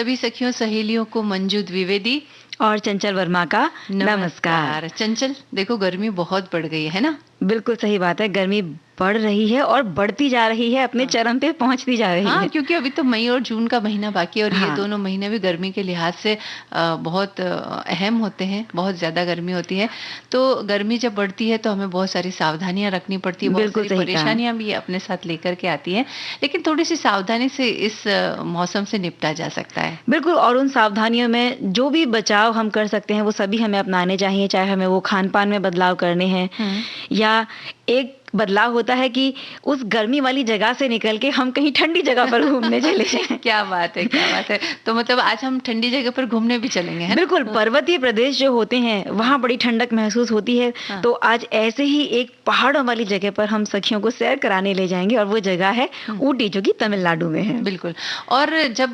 सभी सखियों सहेलियों को मंजू द्विवेदी और चंचल वर्मा का नमस्कार। चंचल, देखो गर्मी बहुत बढ़ गई है ना। बिल्कुल सही बात है, गर्मी बढ़ रही है और बढ़ती जा रही है, अपने चरम पे पहुंचती जा रही है। क्योंकि अभी तो मई और जून का महीना बाकी है और ये दोनों महीने भी गर्मी के लिहाज से बहुत अहम होते हैं, बहुत ज़्यादा गर्मी होती है। तो गर्मी जब बढ़ती है तो हमें बहुत सारी सावधानियां रखनी पड़ती है, बहुत सारी परेशानियां भी अपने साथ लेकर के आती हैं, लेकिन थोड़ी सी सावधानी से इस मौसम से निपटा जा सकता है। बिल्कुल, और उन सावधानियों में जो भी बचाव हम कर सकते हैं वो सभी हमें अपनाने चाहिए, चाहे हमें वो खान पान में बदलाव करने हैं या एक बदलाव होता है कि उस गर्मी वाली जगह से निकल के हम कहीं ठंडी जगह पर घूमने चले जाएं। क्या बात है, क्या बात है। तो मतलब आज हम ठंडी जगह पर घूमने भी चलेंगे, है? बिल्कुल, पर्वतीय प्रदेश जो होते हैं वहाँ बड़ी ठंडक महसूस होती है। तो आज ऐसे ही एक पहाड़ों वाली जगह पर हम सखियों को सैर कराने ले जाएंगे और वो जगह है ऊटी, जो कि तमिलनाडु में है। बिल्कुल, और जब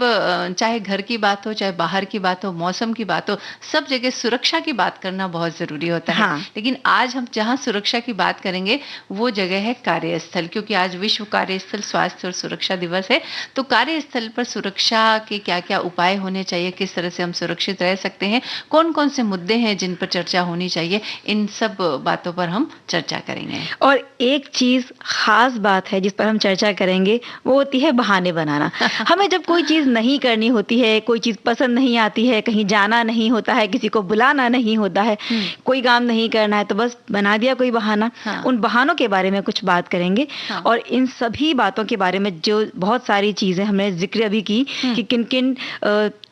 चाहे घर की बात हो, चाहे बाहर की बात हो, मौसम की बात हो, सब जगह सुरक्षा की बात करना बहुत जरूरी होता है। लेकिन आज हम जहाँ सुरक्षा की बात करेंगे वो जगह है कार्यस्थल, क्योंकि आज विश्व कार्यस्थल स्वास्थ्य और सुरक्षा दिवस है। तो कार्यस्थल पर सुरक्षा के क्या क्या उपाय होने चाहिए, किस तरह से हम सुरक्षित रह सकते हैं, कौन कौन से मुद्दे हैं जिन पर चर्चा होनी चाहिए, इन सब बातों पर हम चर्चा करेंगे। और एक चीज खास बात है जिस पर हम चर्चा करेंगे, वो होती है बहाने बनाना। हमें जब कोई चीज नहीं करनी होती है, कोई चीज पसंद नहीं आती है, कहीं जाना नहीं होता है, किसी को बुलाना नहीं होता है, कोई काम नहीं करना है, तो बस बना दिया कोई बहाना। उन बहानों के बारे में कुछ बात करेंगे और इन सभी बातों के बारे में जो बहुत सारी चीजें हमने जिक्र अभी की कि किन किन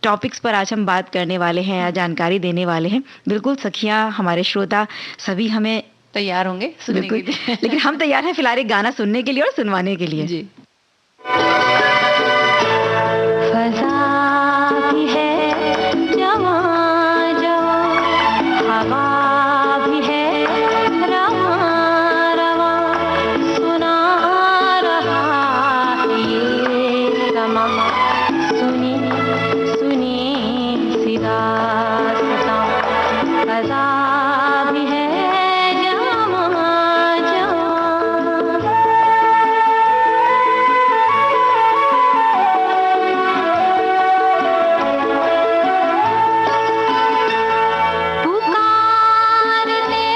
टॉपिक्स पर आज हम बात करने वाले हैं या जानकारी देने वाले हैं। बिल्कुल सखियां, हमारे श्रोता सभी हमें तैयार होंगे सुनने के लिए। लेकिन हम तैयार हैं फिलहाल एक गाना सुनने के लिए और सुनवाने के लिए। जी। पुकारने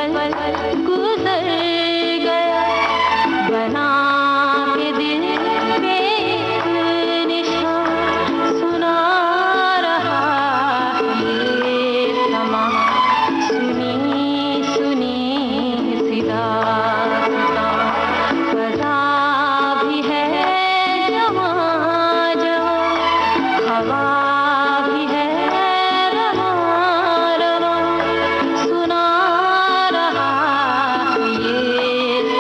पल गुजर गया, बना के दिल पे एक निशान, सुना रहा ये समा, सुनी सुनी सी दास्तां, फज़ा भी है जवां जवां, हवा भी है रवां रवां, सुना रहा ये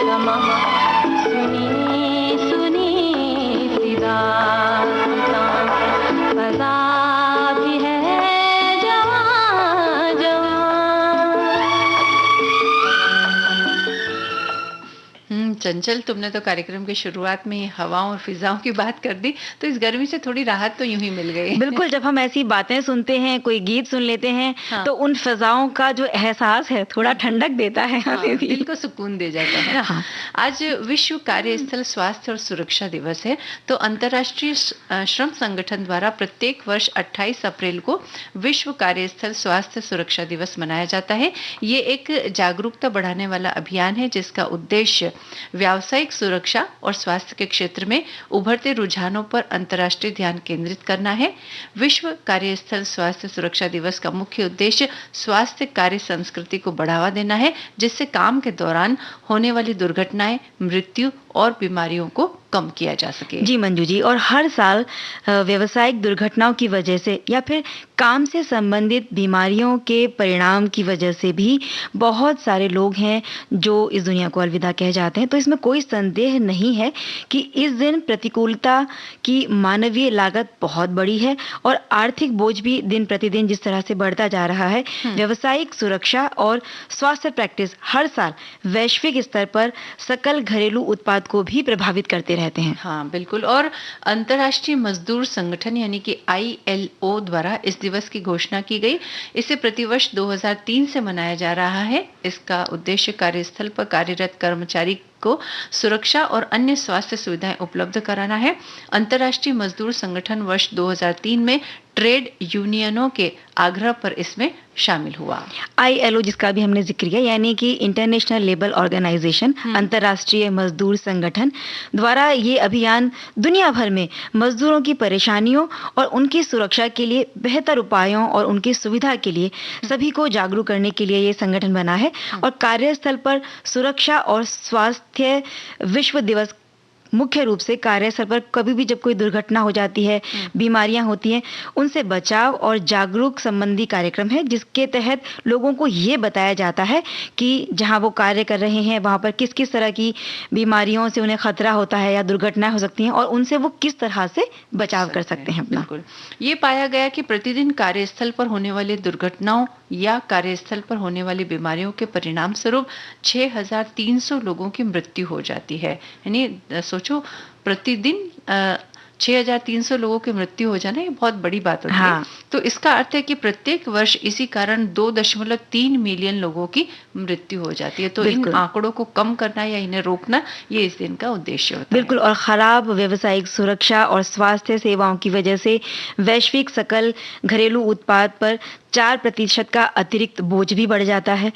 समा, सुनी सुनी सी दास्तां, फज़ा भी है जवां जवां। चंचल, तुमने तो कार्यक्रम की शुरुआत में ही हवाओं और फिजाओं की बात कर दी, तो इस गर्मी से थोड़ी राहत तो यूं ही मिल गई। बिल्कुल, जब हम ऐसी बातें सुनते हैं, कोई गीत सुन लेते हैं, हाँ। तो उन फिजाओं का जो एहसास है थोड़ा ठंडक देता है हमें भी। दिल को सुकून दे जाता है ना। हाँ। आज विश्व कार्यस्थल स्वास्थ्य और सुरक्षा दिवस है, तो अंतर्राष्ट्रीय श्रम संगठन द्वारा प्रत्येक वर्ष 28 अप्रैल को विश्व कार्यस्थल स्वास्थ्य सुरक्षा दिवस मनाया जाता है। ये एक जागरूकता बढ़ाने वाला अभियान है जिसका उद्देश्य व्यावसायिक सुरक्षा और स्वास्थ्य के क्षेत्र में उभरते रुझानों पर अंतर्राष्ट्रीय ध्यान केंद्रित करना है। विश्व कार्यस्थल स्वास्थ्य सुरक्षा दिवस का मुख्य उद्देश्य स्वास्थ्य कार्य संस्कृति को बढ़ावा देना है, जिससे काम के दौरान होने वाली दुर्घटनाएं, मृत्यु और बीमारियों को कम किया जा सके। जी मंजू जी, और हर साल व्यावसायिक दुर्घटनाओं की वजह से या फिर काम से संबंधित बीमारियों के परिणाम की वजह से भी बहुत सारे लोग हैं जो इस दुनिया को अलविदा कह जाते हैं। तो इसमें कोई संदेह नहीं है कि इस दिन प्रतिकूलता की मानवीय लागत बहुत बड़ी है और आर्थिक बोझ भी दिन प्रतिदिन जिस तरह से बढ़ता जा रहा है। व्यावसायिक सुरक्षा और स्वास्थ्य प्रैक्टिस हर साल वैश्विक स्तर पर सकल घरेलू उत्पाद को भी प्रभावित करते रहते हैं। हाँ बिल्कुल, और अंतर्राष्ट्रीय मजदूर संगठन यानी कि ILO द्वारा इस दिवस की घोषणा की गई। इसे प्रतिवर्ष 2003 से मनाया जा रहा है। इसका उद्देश्य कार्यस्थल पर कार्यरत कर्मचारी को सुरक्षा और अन्य स्वास्थ्य सुविधाएं उपलब्ध कराना है। अंतर्राष्ट्रीय मजदूर संगठन वर्ष 2003 में ट्रेड यूनियनों के आग्रह पर इसमें शामिल हुआ। ILO जिसका भी हमने जिक्र किया यानी कि इंटरनेशनल लेबर ऑर्गेनाइजेशन, अंतर्राष्ट्रीय मजदूर संगठन द्वारा ये अभियान दुनिया भर में मजदूरों की परेशानियों और उनकी सुरक्षा के लिए बेहतर उपायों और उनकी सुविधा के लिए सभी को जागरूक करने के लिए ये संगठन बना है। और कार्यस्थल पर सुरक्षा और स्वास्थ्य विश्व दिवस मुख्य रूप से कार्यस्थल पर कभी भी जब कोई दुर्घटना हो जाती है, बीमारियां होती हैं, उनसे बचाव और जागरूक संबंधी कार्यक्रम है, जिसके तहत लोगों को ये बताया जाता है कि जहां वो कार्य कर रहे हैं वहां पर किस किस तरह की बीमारियों से उन्हें खतरा होता है या दुर्घटनाएं हो सकती हैं और उनसे वो किस तरह से बचाव कर सकते हैं अपना। बिल्कुल, ये पाया गया कि प्रतिदिन कार्यस्थल पर होने वाली दुर्घटनाओं या कार्यस्थल पर होने वाली बीमारियों के परिणाम स्वरूप 6,300 लोगों की मृत्यु हो जाती है। यानी सोचो, प्रतिदिन 6,300 लोगों की मृत्यु हो जाना, ये बहुत बड़ी बात होती है। तो इसका अर्थ है कि प्रत्येक वर्ष इसी कारण 2.3 मिलियन लोगों की मृत्यु हो जाती है। तो इन आंकड़ों को कम करना या इन्हें रोकना, ये इस दिन का उद्देश्य होता है। बिल्कुल, और खराब व्यावसायिक सुरक्षा और स्वास्थ्य सेवाओं की वजह से वैश्विक सकल घरेलू उत्पाद पर 4% का अतिरिक्त बोझ भी बढ़ जाता है।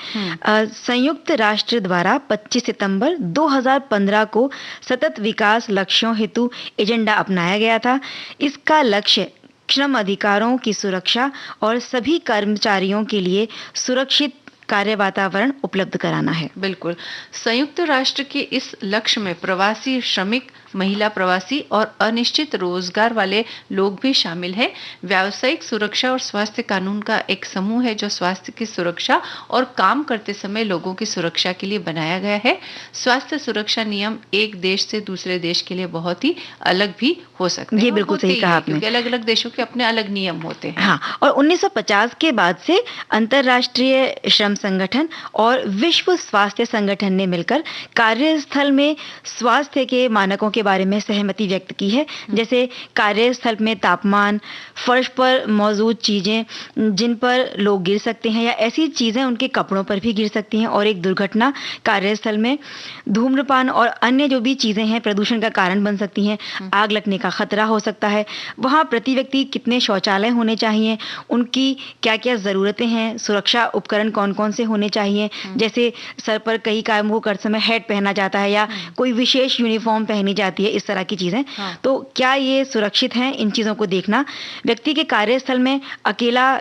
संयुक्त राष्ट्र द्वारा 25 सितंबर 2015 को सतत विकास लक्ष्यों हेतु एजेंडा अपनाया गया था। इसका लक्ष्य श्रम अधिकारों की सुरक्षा और सभी कर्मचारियों के लिए सुरक्षित कार्य वातावरण उपलब्ध कराना है। बिल्कुल, संयुक्त राष्ट्र के इस लक्ष्य में प्रवासी श्रमिक, महिला प्रवासी और अनिश्चित रोजगार वाले लोग भी शामिल हैं। व्यावसायिक सुरक्षा और स्वास्थ्य कानून का एक समूह है जो स्वास्थ्य की सुरक्षा और काम करते समय लोगों की सुरक्षा के लिए बनाया गया है। स्वास्थ्य सुरक्षा नियम एक देश से दूसरे देश के लिए बहुत ही अलग भी हो सकते हैं। ये बिल्कुल सही कहा आपने, क्योंकि अलग-अलग देशों के अपने अलग नियम होते हैं। हाँ, और 1950 के बाद से अंतर्राष्ट्रीय श्रम संगठन और विश्व स्वास्थ्य संगठन ने मिलकर कार्यस्थल में स्वास्थ्य के मानकों के बारे में सहमति व्यक्त की है। जैसे कार्यस्थल में तापमान, फर्श पर मौजूद चीजें जिन पर लोग गिर सकते हैं या ऐसी चीजें उनके कपड़ों पर भी गिर सकती हैं, और एक दुर्घटना कार्यस्थल में धूम्रपान और अन्य जो भी चीजें हैं प्रदूषण का कारण बन सकती हैं, आग लगने का खतरा हो सकता है। वहाँ प्रति व्यक्ति कितने शौचालय होने चाहिए, उनकी क्या क्या जरूरतें हैं, सुरक्षा उपकरण कौन कौन कौन से होने चाहिए, जैसे सर पर कई कामों को करते समय हैट पहना जाता है या कोई विशेष यूनिफॉर्म पहनी जाती है, इस तरह की चीजें। तो क्या ये सुरक्षित हैं? इन चीजों को देखना, व्यक्ति के कार्यस्थल में अकेला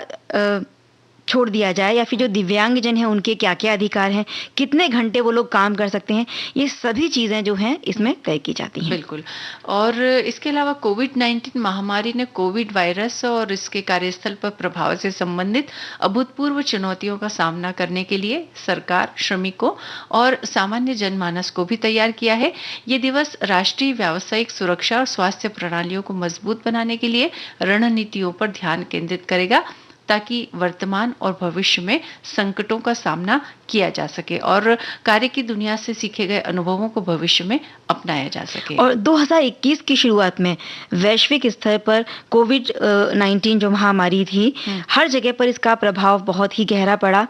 छोड़ दिया जाए या फिर जो दिव्यांगजन हैं उनके क्या-क्या अधिकार हैं, कितने घंटे वो लोग काम कर सकते हैं, ये सभी चीज़ें जो हैं इसमें तय की जाती हैं। बिल्कुल। और इसके अलावा कोविड-19 महामारी ने कोविड वायरस और इसके कार्यस्थल पर प्रभाव से संबंधित अभूतपूर्व चुनौतियों का सामना करने के लिए सरकार, श्रमिकों और सामान्य जनमानस को भी तैयार किया है। ये दिवस राष्ट्रीय व्यावसायिक सुरक्षा और स्वास्थ्य प्रणालियों को मजबूत बनाने के लिए रणनीतियों पर ध्यान केंद्रित करेगा, ताकि वर्तमान और भविष्य में संकटों का सामना किया जा सके और कार्य की दुनिया से सीखे गए अनुभवों को भविष्य में अपनाया जा सके। और 2021 की शुरुआत में वैश्विक स्तर पर कोविड-19 जो महामारी थी, हर जगह पर इसका प्रभाव बहुत ही गहरा पड़ा।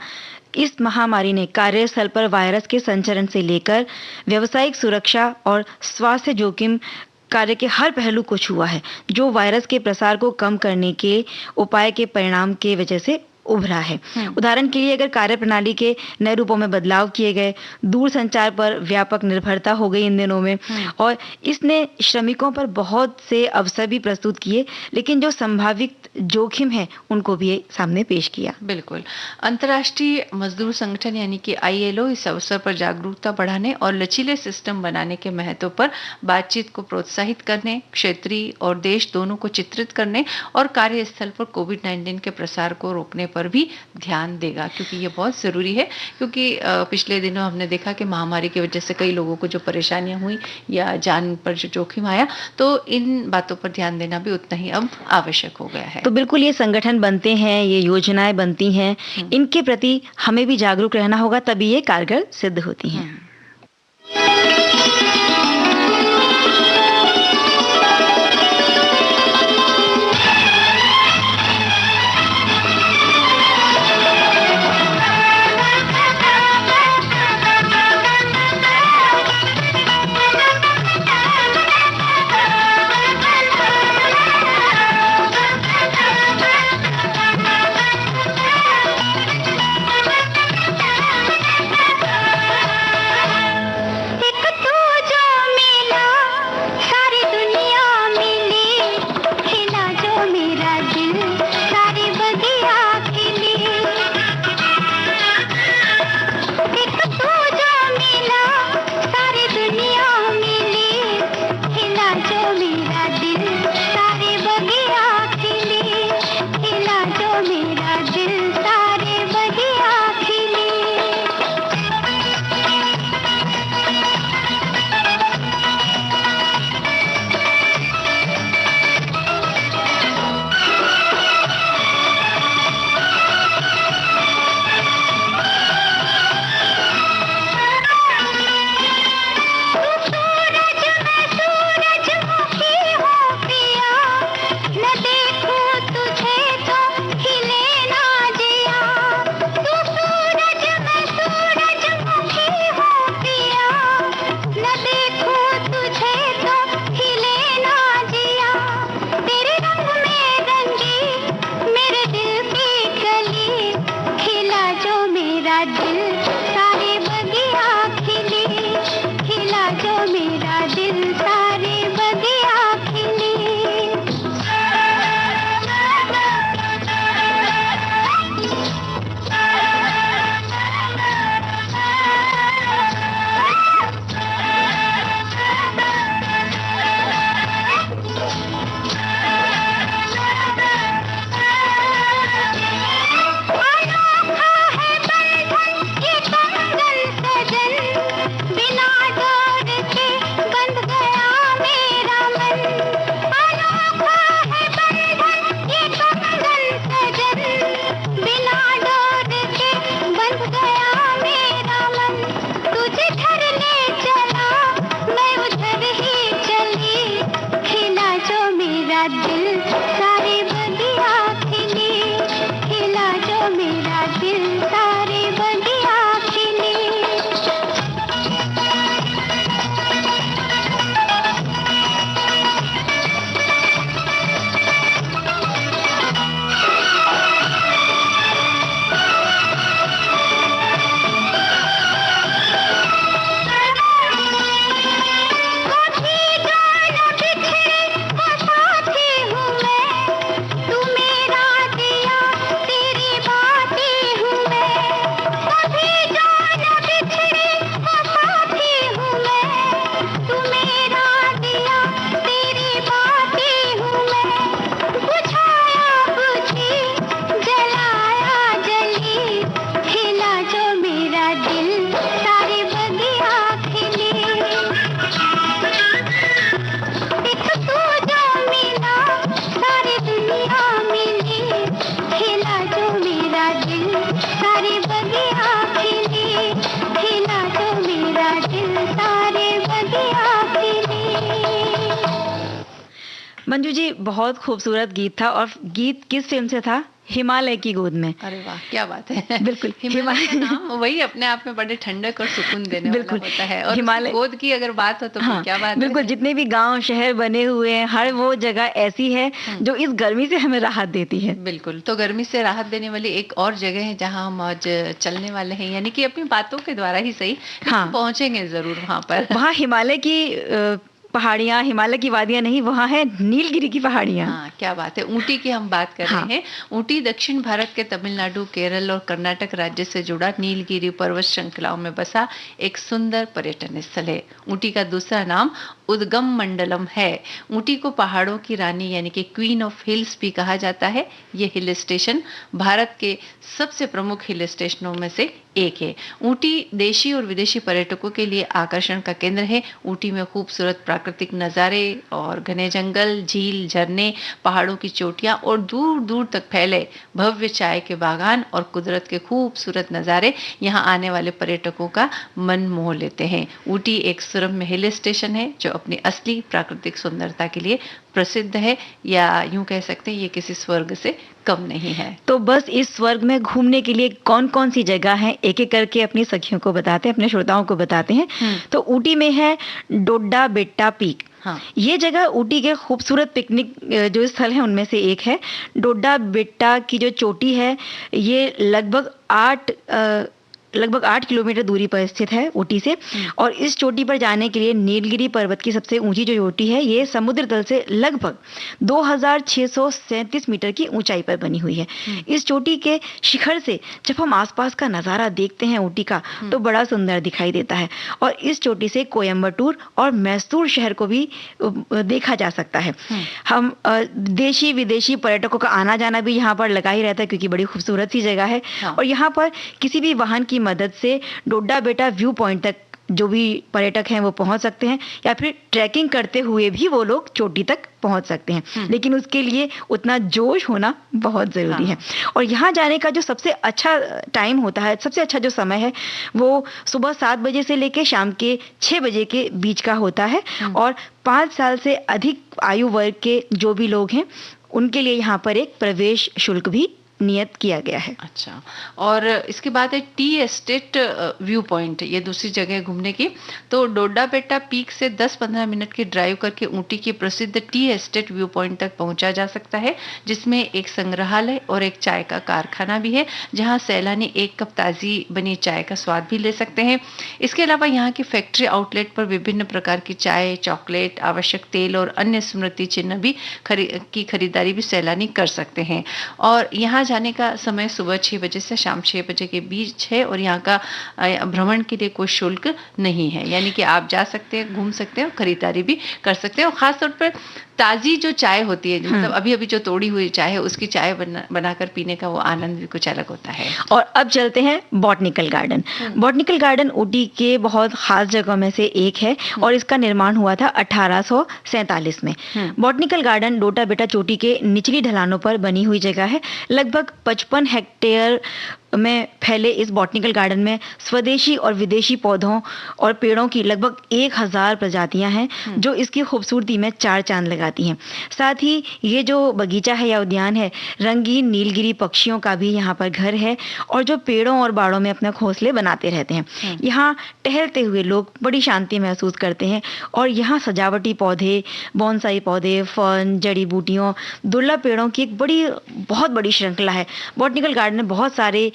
इस महामारी ने कार्यस्थल पर वायरस के संचरण से लेकर व्यावसायिक सुरक्षा और स्वास्थ्य जोखिम कार्य के हर पहलू को छुआ है, जो वायरस के प्रसार को कम करने के उपाय के परिणाम के वजह से उभरा है। उदाहरण के लिए अगर कार्यप्रणाली के नए रूपों में बदलाव किए गए, दूर संचार पर व्यापक निर्भरता हो गई इन दिनों में, और इसने श्रमिकों पर बहुत से अवसर भी प्रस्तुत किए, लेकिन जो संभावित जोखिम है उनको भी सामने पेश किया। बिल्कुल। अंतर्राष्ट्रीय मजदूर संगठन यानी कि ILO इस अवसर पर जागरूकता बढ़ाने और लचीले सिस्टम बनाने के महत्व पर बातचीत को प्रोत्साहित करने, क्षेत्रीय और देश दोनों को चित्रित करने और कार्यस्थल पर कोविड-19 के प्रसार को रोकने पर भी ध्यान देगा, क्योंकि ये बहुत ज़रूरी है। क्योंकि पिछले दिनों हमने देखा कि महामारी की वजह से कई लोगों को जो परेशानियां हुई या जान पर जो जोखिम आया, तो इन बातों पर ध्यान देना भी उतना ही अब आवश्यक हो गया है। तो बिल्कुल ये संगठन बनते हैं, ये योजनाएं बनती हैं, इनके प्रति हमें भी जागरूक रहना होगा, तभी ये कारगर सिद्ध होती हैं। मंजू जी, बहुत खूबसूरत गीत था। और गीत किस फिल्म से था? हिमालय की गोद में। अरे वाह, क्या बात है। बिल्कुल, हिमालय का नाम वही अपने आप में बड़े ठंडक और सुकून देने वाला होता है, और हिमालय गोद की अगर बात हो तो फिर क्या बात बिल्कुल, है। जितने भी गांव शहर बने हुए हैं, हर वो जगह ऐसी है जो इस गर्मी से हमें राहत देती है। बिल्कुल, तो गर्मी से राहत देने वाली एक और जगह है जहां हम आज चलने वाले हैं, यानी कि अपनी बातों के द्वारा ही सही, लेकिन पहुंचेंगे जरूर वहां पर। वहां हिमालय की पहाड़ियां, हिमालय की वादियां नहीं, वहां है नीलगिरी की पहाड़ियां। हाँ, क्या बात है। ऊटी की हम बात कर रहे हैं। ऊटी दक्षिण भारत के तमिलनाडु, केरल और कर्नाटक राज्य से जुड़ा नीलगिरी पर्वत श्रृंखलाओं में बसा एक सुंदर पर्यटन स्थल है। ऊटी का दूसरा नाम उद्गम मंडलम है। ऊटी को पहाड़ों की रानी यानी कि क्वीन ऑफ हिल्स भी कहा जाता है। ये हिल स्टेशन भारत के सबसे प्रमुख हिल स्टेशनों में से एक है। ऊटी देशी और विदेशी पर्यटकों के लिए आकर्षण का केंद्र है। ऊटी में खूबसूरत प्राकृतिक नज़ारे और घने जंगल, झील, झरने, पहाड़ों की चोटियां और दूर दूर तक फैले भव्य चाय के बागान और कुदरत के खूबसूरत नज़ारे यहाँ आने वाले पर्यटकों का मन मोह लेते हैं। ऊटी एक सुरम्य हिल स्टेशन है जो अपनी असली प्राकृतिक सुंदरता के लिए प्रसिद्ध है, या यूं कह सकते हैं ये किसी स्वर्ग से कम नहीं है। तो बस इस स्वर्ग में घूमने के लिए कौन कौन सी जगह है, एक एक करके अपनी सखियों को बताते हैं, अपने श्रोताओं को बताते हैं। तो ऊटी में है डोडा बेट्टा पीक। हाँ। ये जगह ऊटी के खूबसूरत पिकनिक जो स्थल है उनमें से एक है। डोडा बेट्टा की जो चोटी है ये लगभग 8 किलोमीटर दूरी पर स्थित है ऊटी से। और इस चोटी पर जाने के लिए नीलगिरी पर्वत की सबसे ऊंची जो चोटी है ये समुद्र तल से लगभग 2637 मीटर की ऊंचाई पर बनी हुई है। इस चोटी के शिखर से जब हम आसपास का नज़ारा देखते हैं ऊटी का तो बड़ा सुंदर दिखाई देता है। और इस चोटी से कोयम्बटूर और मैसूर शहर को भी देखा जा सकता है। हम देशी विदेशी पर्यटकों का आना जाना भी यहाँ पर लगा ही रहता है क्योंकि बड़ी खूबसूरत सी जगह है। और यहाँ पर किसी भी वाहन की मदद से डोडा बेटा व्यू पॉइंट तक जो भी पर्यटक हैं वो पहुंच सकते हैं, या फिर ट्रैकिंग करते हुए भी वो लोग चोटी तक पहुंच सकते हैं। लेकिन उसके लिए उतना जोश होना बहुत ज़रूरी है। और यहाँ जाने का जो सबसे अच्छा टाइम होता है, सबसे अच्छा जो समय है वो सुबह 7 बजे से लेकर शाम के 6 बजे के बीच का होता है। और 5 साल से अधिक आयु वर्ग के जो भी लोग हैं उनके लिए यहाँ पर एक प्रवेश शुल्क भी नियत किया गया है। अच्छा, और इसके बाद है टी एस्टेट व्यू पॉइंट, ये दूसरी जगह घूमने की। तो डोडा बेट्टा पीक से 10-15 मिनट की ड्राइव करके ऊटी की प्रसिद्ध टी एस्टेट व्यू पॉइंट तक पहुंचा जा सकता है, जिसमें एक संग्रहालय और एक चाय का कारखाना भी है जहां सैलानी एक कप ताज़ी बनी चाय का स्वाद भी ले सकते हैं। इसके अलावा यहाँ की फैक्ट्री आउटलेट पर विभिन्न प्रकार की चाय, चॉकलेट, आवश्यक तेल और अन्य स्मृति चिन्ह भी की खरीदारी भी सैलानी कर सकते हैं। और यहाँ जाने का समय सुबह 6 बजे से शाम 6 बजे के बीच है, और यहाँ का भ्रमण के लिए कोई शुल्क नहीं है, यानी कि आप जा सकते हैं, घूम सकते हैं और खरीदारी भी कर सकते हैं। और खासतौर पर ताज़ी जो चाय होती है, मतलब अभी अभी जो तोड़ी हुई चाय है उसकी चाय बनाकर पीने का वो आनंद भी कुछ अलग होता है। और अब चलते हैं botanical garden. Botanical garden Ooty के बहुत खास जगहों में से एक है और इसका निर्माण हुआ था 1847 में। बॉटनिकल गार्डन डोडा बेटा चोटी के निचली ढलानों पर बनी हुई जगह है। लगभग 55 हेक्टेयर में फैले इस बॉटनिकल गार्डन में स्वदेशी और विदेशी पौधों और पेड़ों की लगभग 1000 प्रजातियां हैं जो इसकी खूबसूरती में चार चांद लगाती हैं। साथ ही ये जो बगीचा है या उद्यान है, रंगीन नीलगिरी पक्षियों का भी यहाँ पर घर है और जो पेड़ों और बाड़ों में अपने घोंसले बनाते रहते हैं। यहाँ टहलते हुए लोग बड़ी शांति महसूस करते हैं और यहाँ सजावटी पौधे, बोनसाई पौधे, फर्न, जड़ी बूटियों, दुर्लभ पेड़ों की एक बहुत बड़ी श्रृंखला है। बॉटनिकल गार्डन में बहुत सारे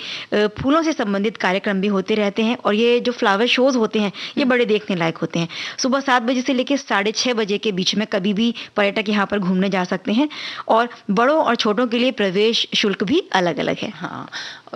फूलों से संबंधित कार्यक्रम भी होते रहते हैं और ये जो फ्लावर शोज होते हैं ये बड़े देखने लायक होते हैं। सुबह 7 बजे से लेकर 6:30 बजे के बीच में कभी भी पर्यटक यहाँ पर घूमने जा सकते हैं और बड़ों और छोटों के लिए प्रवेश शुल्क भी अलग अलग है। हाँ,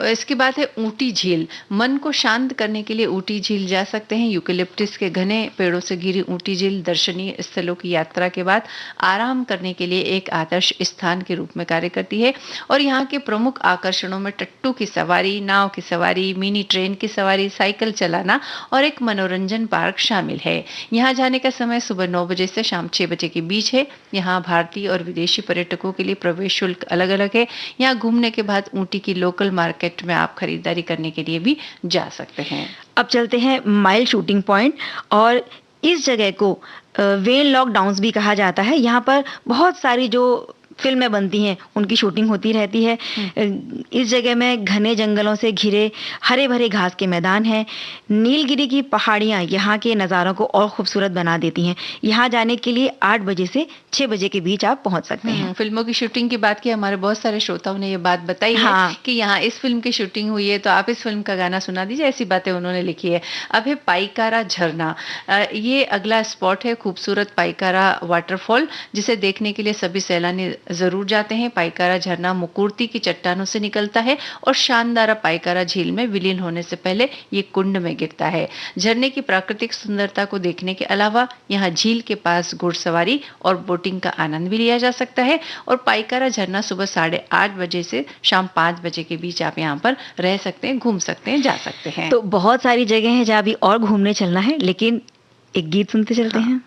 इसके बाद है ऊटी झील। मन को शांत करने के लिए ऊटी झील जा सकते हैं। यूकेलिप्टिस के घने पेड़ों से घिरी ऊटी झील दर्शनीय स्थलों की यात्रा के बाद आराम करने के लिए एक आदर्श स्थान के रूप में कार्य करती है। और यहाँ के प्रमुख आकर्षणों में टट्टू की सवारी, नाव की सवारी, मिनी ट्रेन की सवारी, साइकिल चलाना और एक मनोरंजन पार्क शामिल है। यहाँ जाने का समय सुबह 9 बजे से शाम 6 बजे के बीच है। यहाँ भारतीय और विदेशी पर्यटकों के लिए प्रवेश शुल्क अलग अलग है। यहाँ घूमने के बाद ऊटी की लोकल मार्केट में आप खरीदारी करने के लिए भी जा सकते हैं। अब चलते हैं माइल शूटिंग पॉइंट और इस जगह को वेन लॉक डाउन्स भी कहा जाता है। यहाँ पर बहुत सारी जो फिल्में बनती हैं उनकी शूटिंग होती रहती है। इस जगह में घने जंगलों से घिरे हरे भरे घास के मैदान हैं। नीलगिरी की पहाड़ियाँ यहाँ के नज़ारों को और खूबसूरत बना देती हैं। यहाँ जाने के लिए 8 बजे से 6 बजे के बीच आप पहुँच सकते हैं। फिल्मों की शूटिंग की बात की, हमारे बहुत सारे श्रोताओं ने ये बात बताई है कि यहाँ इस फिल्म की शूटिंग हुई है, तो आप इस फिल्म का गाना सुना दीजिए, ऐसी बातें उन्होंने लिखी है। अब है पाइकारा झरना, ये अगला स्पॉट है, खूबसूरत पाइकारा वाटरफॉल, जिसे देखने के लिए सभी सैलानी जरूर जाते हैं। पाइकारा झरना मुकुर्ती की चट्टानों से निकलता है और शानदार पाइकारा झील में विलीन होने से पहले ये कुंड में गिरता है। झरने की प्राकृतिक सुंदरता को देखने के अलावा यहाँ झील के पास घुड़सवारी और बोटिंग का आनंद भी लिया जा सकता है। और पाइकारा झरना सुबह 8:30 बजे से शाम 5 बजे के बीच आप यहाँ पर रह सकते हैं, घूम सकते हैं, जा सकते हैं। तो बहुत सारी जगह हैं जहाँ भी और घूमने चलना है, लेकिन एक गीत सुनते चलते हैं।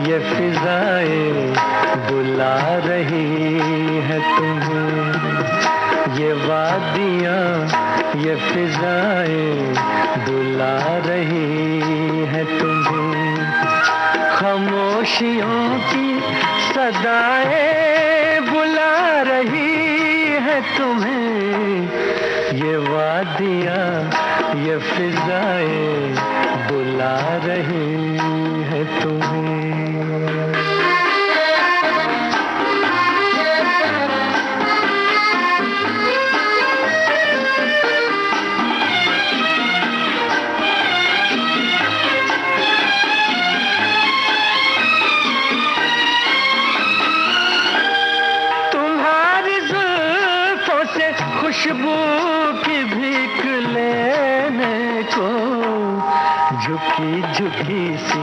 ये फिजाएं बुला रही है तुम्हें, ये वादियाँ ये फिजाएं बुला रही है तुम्हें, खामोशियों की सदाएं बुला रही है तुम्हें, ये वादियाँ ये फिजाएं बुला रही है तुम्हें। तुम्हारी जुल्फों से खुशबू की भीख लेने को झुकी झुकी सी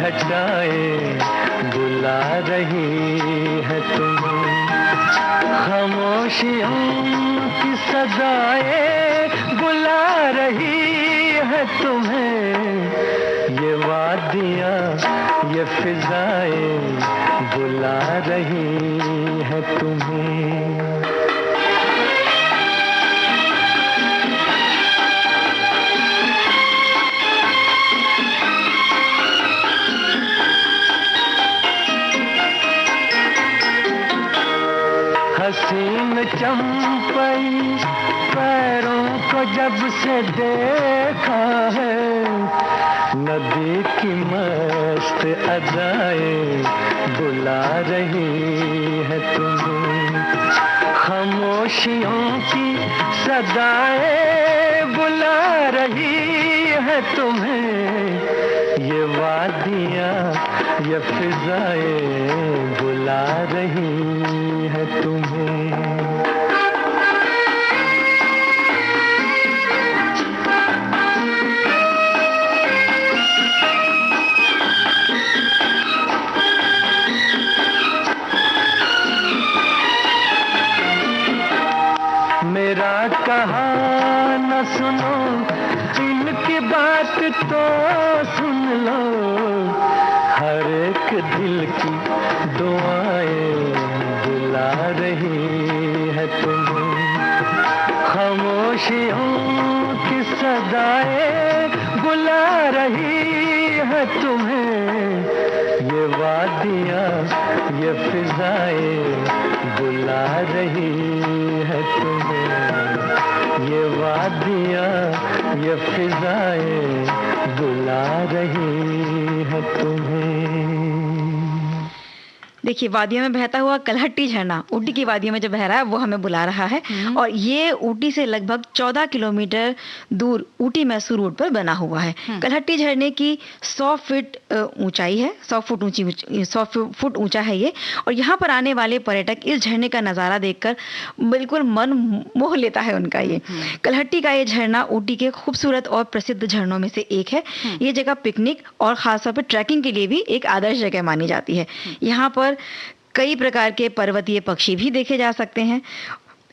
घटाएं बुला रही है तुम्हें, खामोशियों की सदाएं बुला रही है तुम्हें, ये वादियाँ ये फिजाएं बुला रही है तुम्हें। हसीन चंपई पैरों को जब से देखा है, नदी की मस्त अदाएं बुला रही है तुम्हें, खामोशियों की सदाएं बुला रही है तुम्हें, ये वादियाँ ये फिजाएं बुला रही है तुम्हें। मेरा कहा न सुनो, इनकी बात तो सुन लो, हर एक दिल की दुआएं बुला रही है तुम्हें, खामोशियों की सदाएं बुला रही है तुम्हें, ये वादियाँ ये फिजाएं बुला रही है तुम्हें, ये वादियाँ ये फिजाएं बुला रही है तुम्हें। देखिए, वादियों में बहता हुआ कलहट्टी झरना ऊटी की वादियों में जो बह रहा है वो हमें बुला रहा है। और ये ऊटी से लगभग 14 किलोमीटर दूर ऊटी मैसूर रोड पर बना हुआ है। कलहट्टी झरने की 100 फीट ऊंचाई है, 100 फुट ऊंचा है ये। और यहाँ पर आने वाले पर्यटक इस झरने का नज़ारा देखकर बिल्कुल मन मोह लेता है उनका। ये कलहट्टी का ये झरना ऊटी के खूबसूरत और प्रसिद्ध झरनों में से एक है। ये जगह पिकनिक और खासतौर पर ट्रैकिंग के लिए भी एक आदर्श जगह मानी जाती है। यहाँ पर कई प्रकार के पर्वतीय पक्षी भी देखे जा सकते हैं।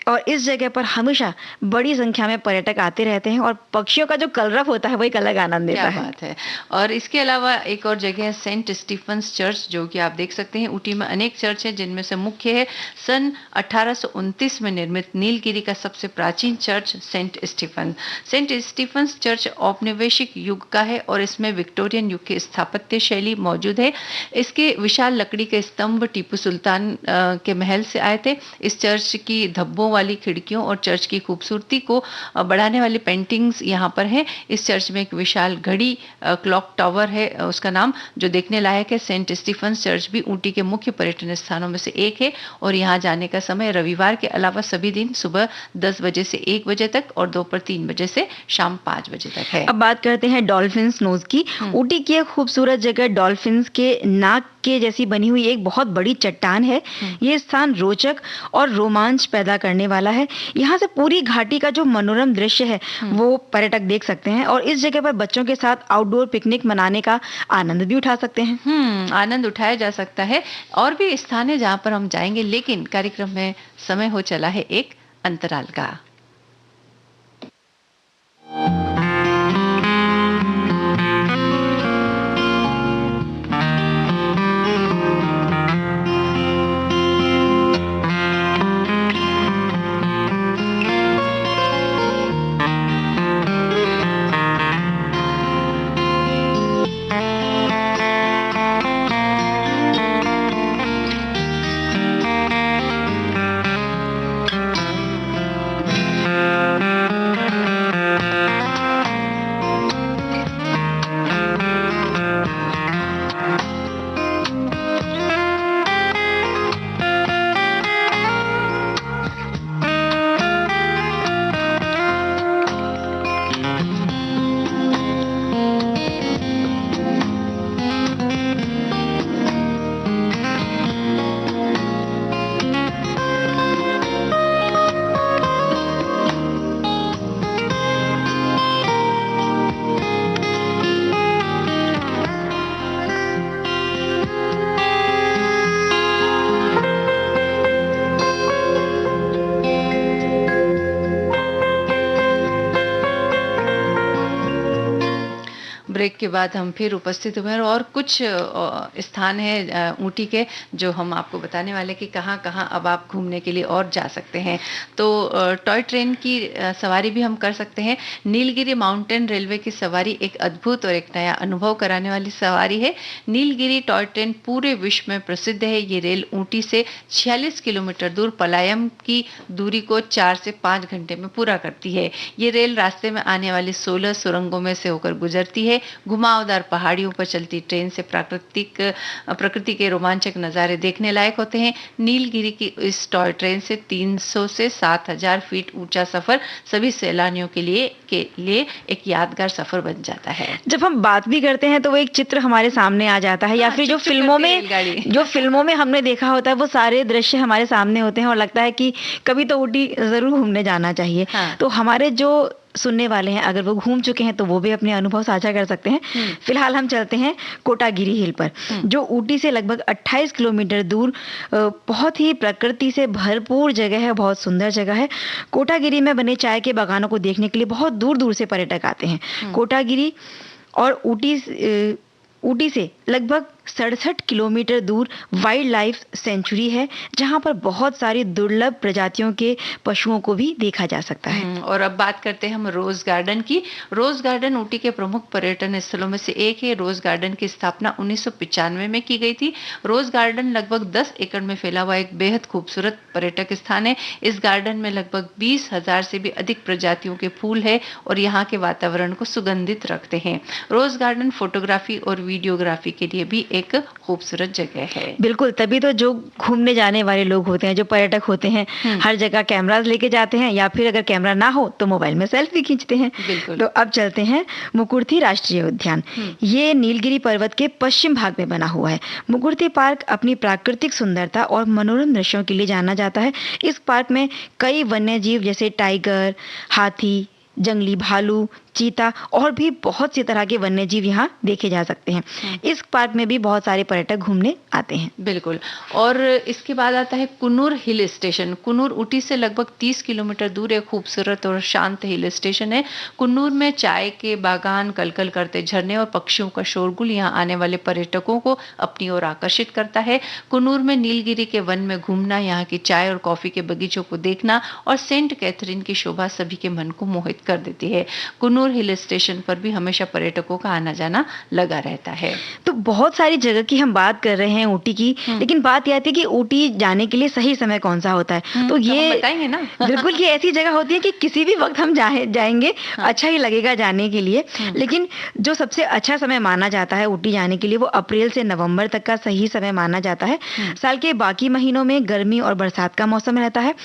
और इस जगह पर हमेशा बड़ी संख्या में पर्यटक आते रहते हैं और पक्षियों का जो कलरव होता है वो एक अलग आनंद देता है। क्या बात है। और इसके अलावा एक और जगह है सेंट स्टीफन्स चर्च, जो कि आप देख सकते हैं ऊटी में अनेक चर्च है, जिनमें से मुख्य है सन 1829 में निर्मित नीलगिरी का सबसे प्राचीन church saint Stephen. Saint Stephen's church औपनिवेशिक युग का है और इसमें विक्टोरियन युग की स्थापत्य शैली मौजूद है। इसके विशाल लकड़ी के स्तंभ टीपू सुल्तान के महल से आए थे। इस चर्च की धब्बों वाली खिड़कियों और चर्च की खूबसूरती को बढ़ाने वाली पेंटिंग्स यहाँ पर है। इस चर्च में एक विशाल घड़ी क्लॉक टावर है उसका नाम, जो देखने लायक है। सेंट स्टीफन्स चर्च भी ऊटी के मुख्य पर्यटन स्थानों में से एक है और यहाँ जाने का समय रविवार के अलावा सभी दिन सुबह 10 बजे से 1 बजे तक और दोपहर 3 बजे से शाम 5 बजे तक है। अब बात करते हैं डॉल्फिन्स नोज की। ऊटी की एक खूबसूरत जगह डॉल्फिन्स के नाक के जैसी बनी हुई एक बहुत बड़ी चट्टान है। ये स्थान रोचक और रोमांच पैदा करने वाला है। यहाँ से पूरी घाटी का जो मनोरम दृश्य है वो पर्यटक देख सकते हैं और इस जगह पर बच्चों के साथ आउटडोर पिकनिक मनाने का आनंद भी उठा सकते हैं। आनंद उठाया जा सकता है। और भी स्थान है जहाँ पर हम जाएंगे, लेकिन कार्यक्रम में समय हो चला है एक अंतराल का। ब्रेक के बाद हम फिर उपस्थित हुए और कुछ स्थान है ऊटी के जो हम आपको बताने वाले कि कहाँ कहाँ अब आप घूमने के लिए और जा सकते हैं। तो टॉय ट्रेन की सवारी भी हम कर सकते हैं। नीलगिरी माउंटेन रेलवे की सवारी एक अद्भुत और एक नया अनुभव कराने वाली सवारी है। नीलगिरी टॉय ट्रेन पूरे विश्व में प्रसिद्ध है। ये रेल ऊटी से 46 किलोमीटर दूर पलायम की दूरी को 4 से 5 घंटे में पूरा करती है। ये रेल रास्ते में आने वाली 16 सुरंगों में से होकर गुजरती है। घुमावदार पहाड़ियों पर चलती ट्रेन से प्रकृति के रोमांचक नज़ारे देखने लायक होते हैं। नीलगिरी की इस टॉय ट्रेन से 300 से 7000 फीट ऊंचा सफर सभी सैलानियों के लिए एक यादगार सफर बन जाता है। जब हम बात भी करते हैं तो वो एक चित्र हमारे सामने आ जाता है, या फिर जो फिल्मों में हमने देखा होता है वो सारे दृश्य हमारे सामने होते हैं और लगता है कि कभी तो ऊटी जरूर घूमने जाना चाहिए। तो हमारे जो सुनने वाले हैं अगर वो घूम चुके हैं तो वो भी अपने अनुभव साझा कर सकते हैं। फिलहाल हम चलते हैं कोटागिरी हिल पर, जो ऊटी से लगभग 28 किलोमीटर दूर बहुत ही प्रकृति से भरपूर जगह है, बहुत सुंदर जगह है। कोटागिरी में बने चाय के बागानों को देखने के लिए बहुत दूर दूर से पर्यटक आते हैं। कोटागिरी और ऊटी से लगभग 67 किलोमीटर दूर वाइल्ड लाइफ सेंचुरी है, जहां पर बहुत सारी दुर्लभ प्रजातियों के पशुओं को भी देखा जा सकता है। और अब बात करते हैं हम रोज गार्डन की। रोज गार्डन ऊटी के प्रमुख पर्यटन स्थलों में से एक है। रोज गार्डन की स्थापना 1995 में की गई थी। रोज गार्डन लगभग 10 एकड़ में फैला हुआ एक बेहद खूबसूरत पर्यटक स्थान है। इस गार्डन में लगभग 20,000 से भी अधिक प्रजातियों के फूल है और यहाँ के वातावरण को सुगंधित रखते हैं। रोज गार्डन फोटोग्राफी और वीडियोग्राफी के लिए भी एक खूबसूरत जगह है। बिल्कुल, तभी तो जो घूमने जाने वाले लोग होते हैं, जो पर्यटक होते हैं, हर जगह कैमरास लेके जाते हैं, या फिर अगर कैमरा ना हो तो मोबाइल में सेल्फी खींचते हैं। तो अब चलते हैं मुकुर्थी राष्ट्रीय उद्यान। ये नीलगिरी पर्वत के पश्चिम भाग में बना हुआ है। मुकुर्थी पार्क अपनी प्राकृतिक सुंदरता और मनोरम दृश्यों के लिए जाना जाता है। इस पार्क में कई वन्य जीव जैसे टाइगर, हाथी, जंगली भालू, चीता और भी बहुत सी तरह के वन्य जीव यहाँ देखे जा सकते हैं। इस पार्क में भी बहुत सारे पर्यटक घूमने आते हैं। बिल्कुल। और इसके बाद आता है कुन्नूर हिल स्टेशन। कुन्नूर ऊटी से लगभग 30 किलोमीटर दूर एक खूबसूरत और शांत हिल स्टेशन है। कुन्नूर में चाय के बागान, कलकल करते झरने और पक्षियों का शोरगुल यहाँ आने वाले पर्यटकों को अपनी ओर आकर्षित करता है। कुन्नूर में नीलगिरी के वन में घूमना, यहाँ की चाय और कॉफी के बगीचों को देखना और सेंट कैथरीन की शोभा सभी के मन को मोहित कर देती है। कुन्नूर हिल स्टेशन पर भी हमेशा पर्यटकों का आना जाना लगा रहता है। तो बहुत सारी जगह की हम बात कर रहे हैं ऊटी की, लेकिन बात यह आती है कि ऊटी जाने के लिए सही समय कौन सा होता है। तो ये बताएंगे ना। बिल्कुल, ये ऐसी जगह होती है कि किसी भी वक्त हम जाएंगे, अच्छा ही लगेगा जाने के लिए। लेकिन जो सबसे अच्छा समय माना जाता है ऊटी जाने के लिए वो अप्रैल से नवंबर तक का सही समय माना जाता है। साल के बाकी महीनों में गर्मी और बरसात का मौसम रहता है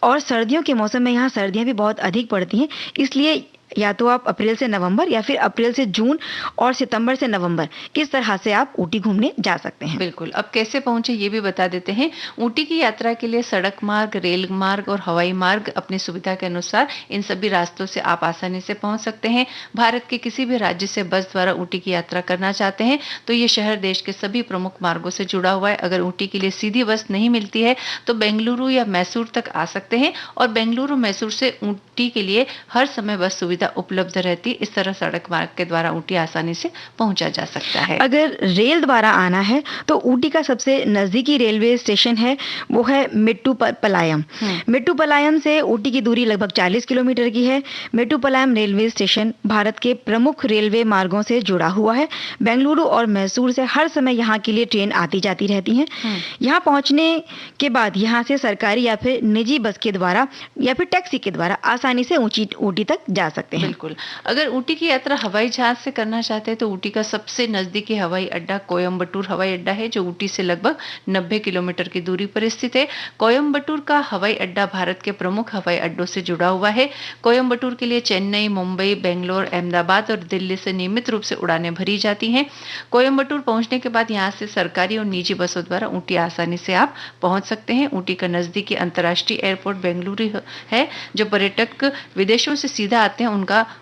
और सर्दियों के मौसम में यहाँ सर्दियां भी बहुत अधिक पड़ती हैं। इसलिए या तो आप अप्रैल से नवंबर या फिर अप्रैल से जून और सितंबर से नवंबर, इस तरह से आप ऊटी घूमने जा सकते हैं। बिल्कुल। अब कैसे पहुंचे ये भी बता देते हैं। ऊटी की यात्रा के लिए सड़क मार्ग, रेल मार्ग और हवाई मार्ग अपनी सुविधा के अनुसार इन सभी रास्तों से आप आसानी से पहुंच सकते हैं। भारत के किसी भी राज्य से बस द्वारा ऊटी की यात्रा करना चाहते हैं तो ये शहर देश के सभी प्रमुख मार्गों से जुड़ा हुआ है। अगर ऊटी के लिए सीधी बस नहीं मिलती है तो बेंगलुरु या मैसूर तक आ सकते हैं और बेंगलुरु मैसूर से ऊटी के लिए हर समय बस सुविधा उपलब्ध रहती। इस तरह सड़क मार्ग के द्वारा ऊटी आसानी से पहुंचा जा सकता है। अगर रेल द्वारा आना है तो ऊटी का सबसे नजदीकी रेलवे स्टेशन है वो है मेट्टुपलायम। मेट्टुपलायम से ऊटी की दूरी लगभग 40 किलोमीटर की है। मेट्टुपलायम रेलवे स्टेशन भारत के प्रमुख रेलवे मार्गों से जुड़ा हुआ है। बेंगलुरु और मैसूर से हर समय यहाँ के लिए ट्रेन आती जाती रहती हैं। यहाँ पहुंचने के बाद यहाँ से सरकारी या फिर निजी बस के द्वारा या फिर टैक्सी के द्वारा आसानी से ऊटी तक जा सकते हैं। बिल्कुल। अगर ऊटी की यात्रा हवाई जहाज से करना चाहते हैं तो ऊटी का सबसे नजदीकी हवाई अड्डा कोयम्बटूर हवाई अड्डा है जो ऊटी से लगभग 90 किलोमीटर की दूरी पर स्थित है। कोयम्बटूर का हवाई अड्डा भारत के प्रमुख हवाई अड्डों से जुड़ा हुआ है। कोयम्बटूर के लिए चेन्नई, मुंबई, बेंगलोर, अहमदाबाद और दिल्ली से नियमित रूप से उड़ानें भरी जाती हैं। कोयम्बटूर पहुंचने के बाद यहाँ से सरकारी और निजी बसों द्वारा ऊटी आसानी से आप पहुंच सकते हैं। ऊटी का नजदीकी अंतर्राष्ट्रीय एयरपोर्ट बेंगलुरु है। जो पर्यटक विदेशों से सीधा आते हैं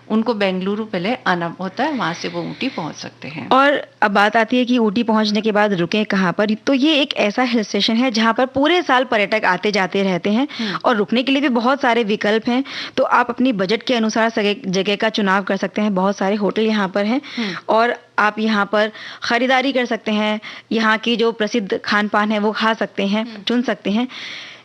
उनको बेंगलुरु पहले आना होता है, वहां से वो ऊटी पहुंच सकते हैं। और अब बात आती है कि ऊटी पहुंचने के बाद रुकें कहां पर। तो ये एक ऐसा हिल स्टेशन है जहां पर पूरे साल पर्यटक आते जाते रहते हैं और रुकने के लिए भी बहुत सारे विकल्प हैं। तो आप अपनी बजट के अनुसार जगह का चुनाव कर सकते हैं। बहुत सारे होटल यहाँ पर हैं और आप यहाँ पर खरीदारी कर सकते हैं। यहाँ की जो प्रसिद्ध खान पान है वो खा सकते हैं, चुन सकते हैं।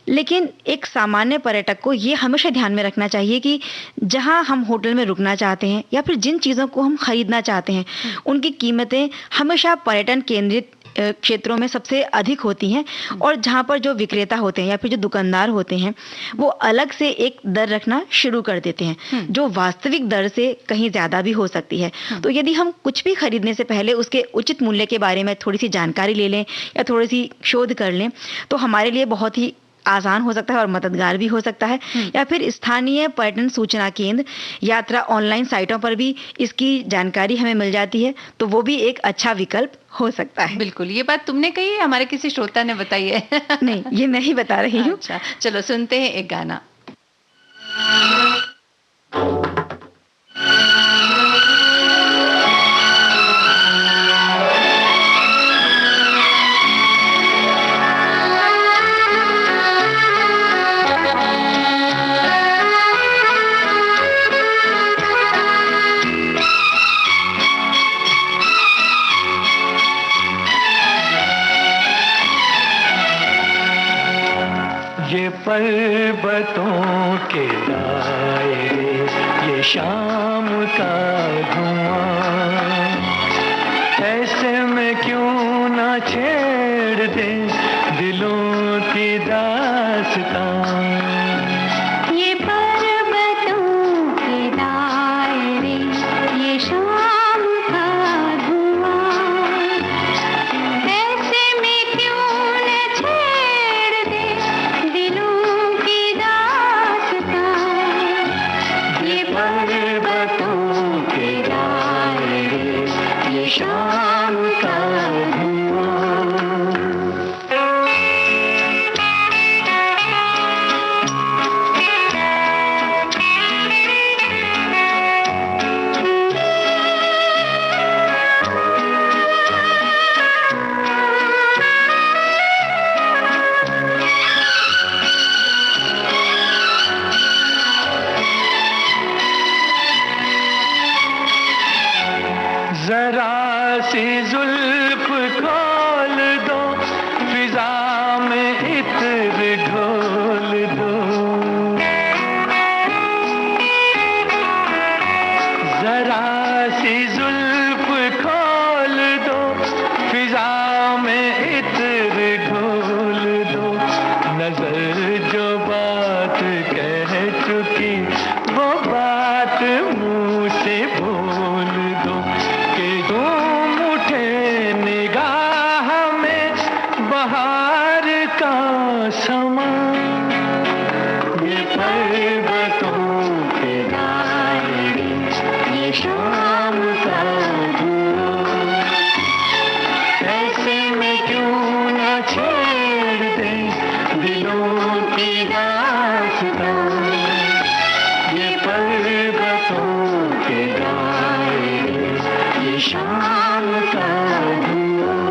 लेकिन एक सामान्य पर्यटक को ये हमेशा ध्यान में रखना चाहिए कि जहां हम होटल में रुकना चाहते हैं या फिर जिन चीज़ों को हम खरीदना चाहते हैं उनकी कीमतें हमेशा पर्यटन केंद्रित क्षेत्रों में सबसे अधिक होती हैं और जहां पर जो विक्रेता होते हैं या फिर जो दुकानदार होते हैं वो अलग से एक दर रखना शुरू कर देते हैं जो वास्तविक दर से कहीं ज़्यादा भी हो सकती है। तो यदि हम कुछ भी खरीदने से पहले उसके उचित मूल्य के बारे में थोड़ी सी जानकारी ले लें या थोड़ी सी शोध कर लें तो हमारे लिए बहुत ही आसान हो सकता है और मददगार भी हो सकता है। या फिर स्थानीय पर्यटन सूचना केंद्र, यात्रा ऑनलाइन साइटों पर भी इसकी जानकारी हमें मिल जाती है तो वो भी एक अच्छा विकल्प हो सकता है। बिल्कुल। ये बात तुमने कही है, हमारे किसी श्रोता ने बताई है? नहीं, ये मैं ही बता रही हूँ। अच्छा, चलो सुनते हैं एक गाना। ये पर्वतों के दायरे, ये शाम का धुआं, ऐसे में क्यों ना छेड़ दे दिलों की दास्तां। शाम का धुआं। मुंह से बोल दो कि दो मुठे निगाह में बहार का समा, ये पर्वतों के दायरे, ये शाम का धुआं, ऐसे में क्यों न छेड़ दे दिलों की दास्तां, ये पर्वतों के दायरे, ये शाम का धुआं।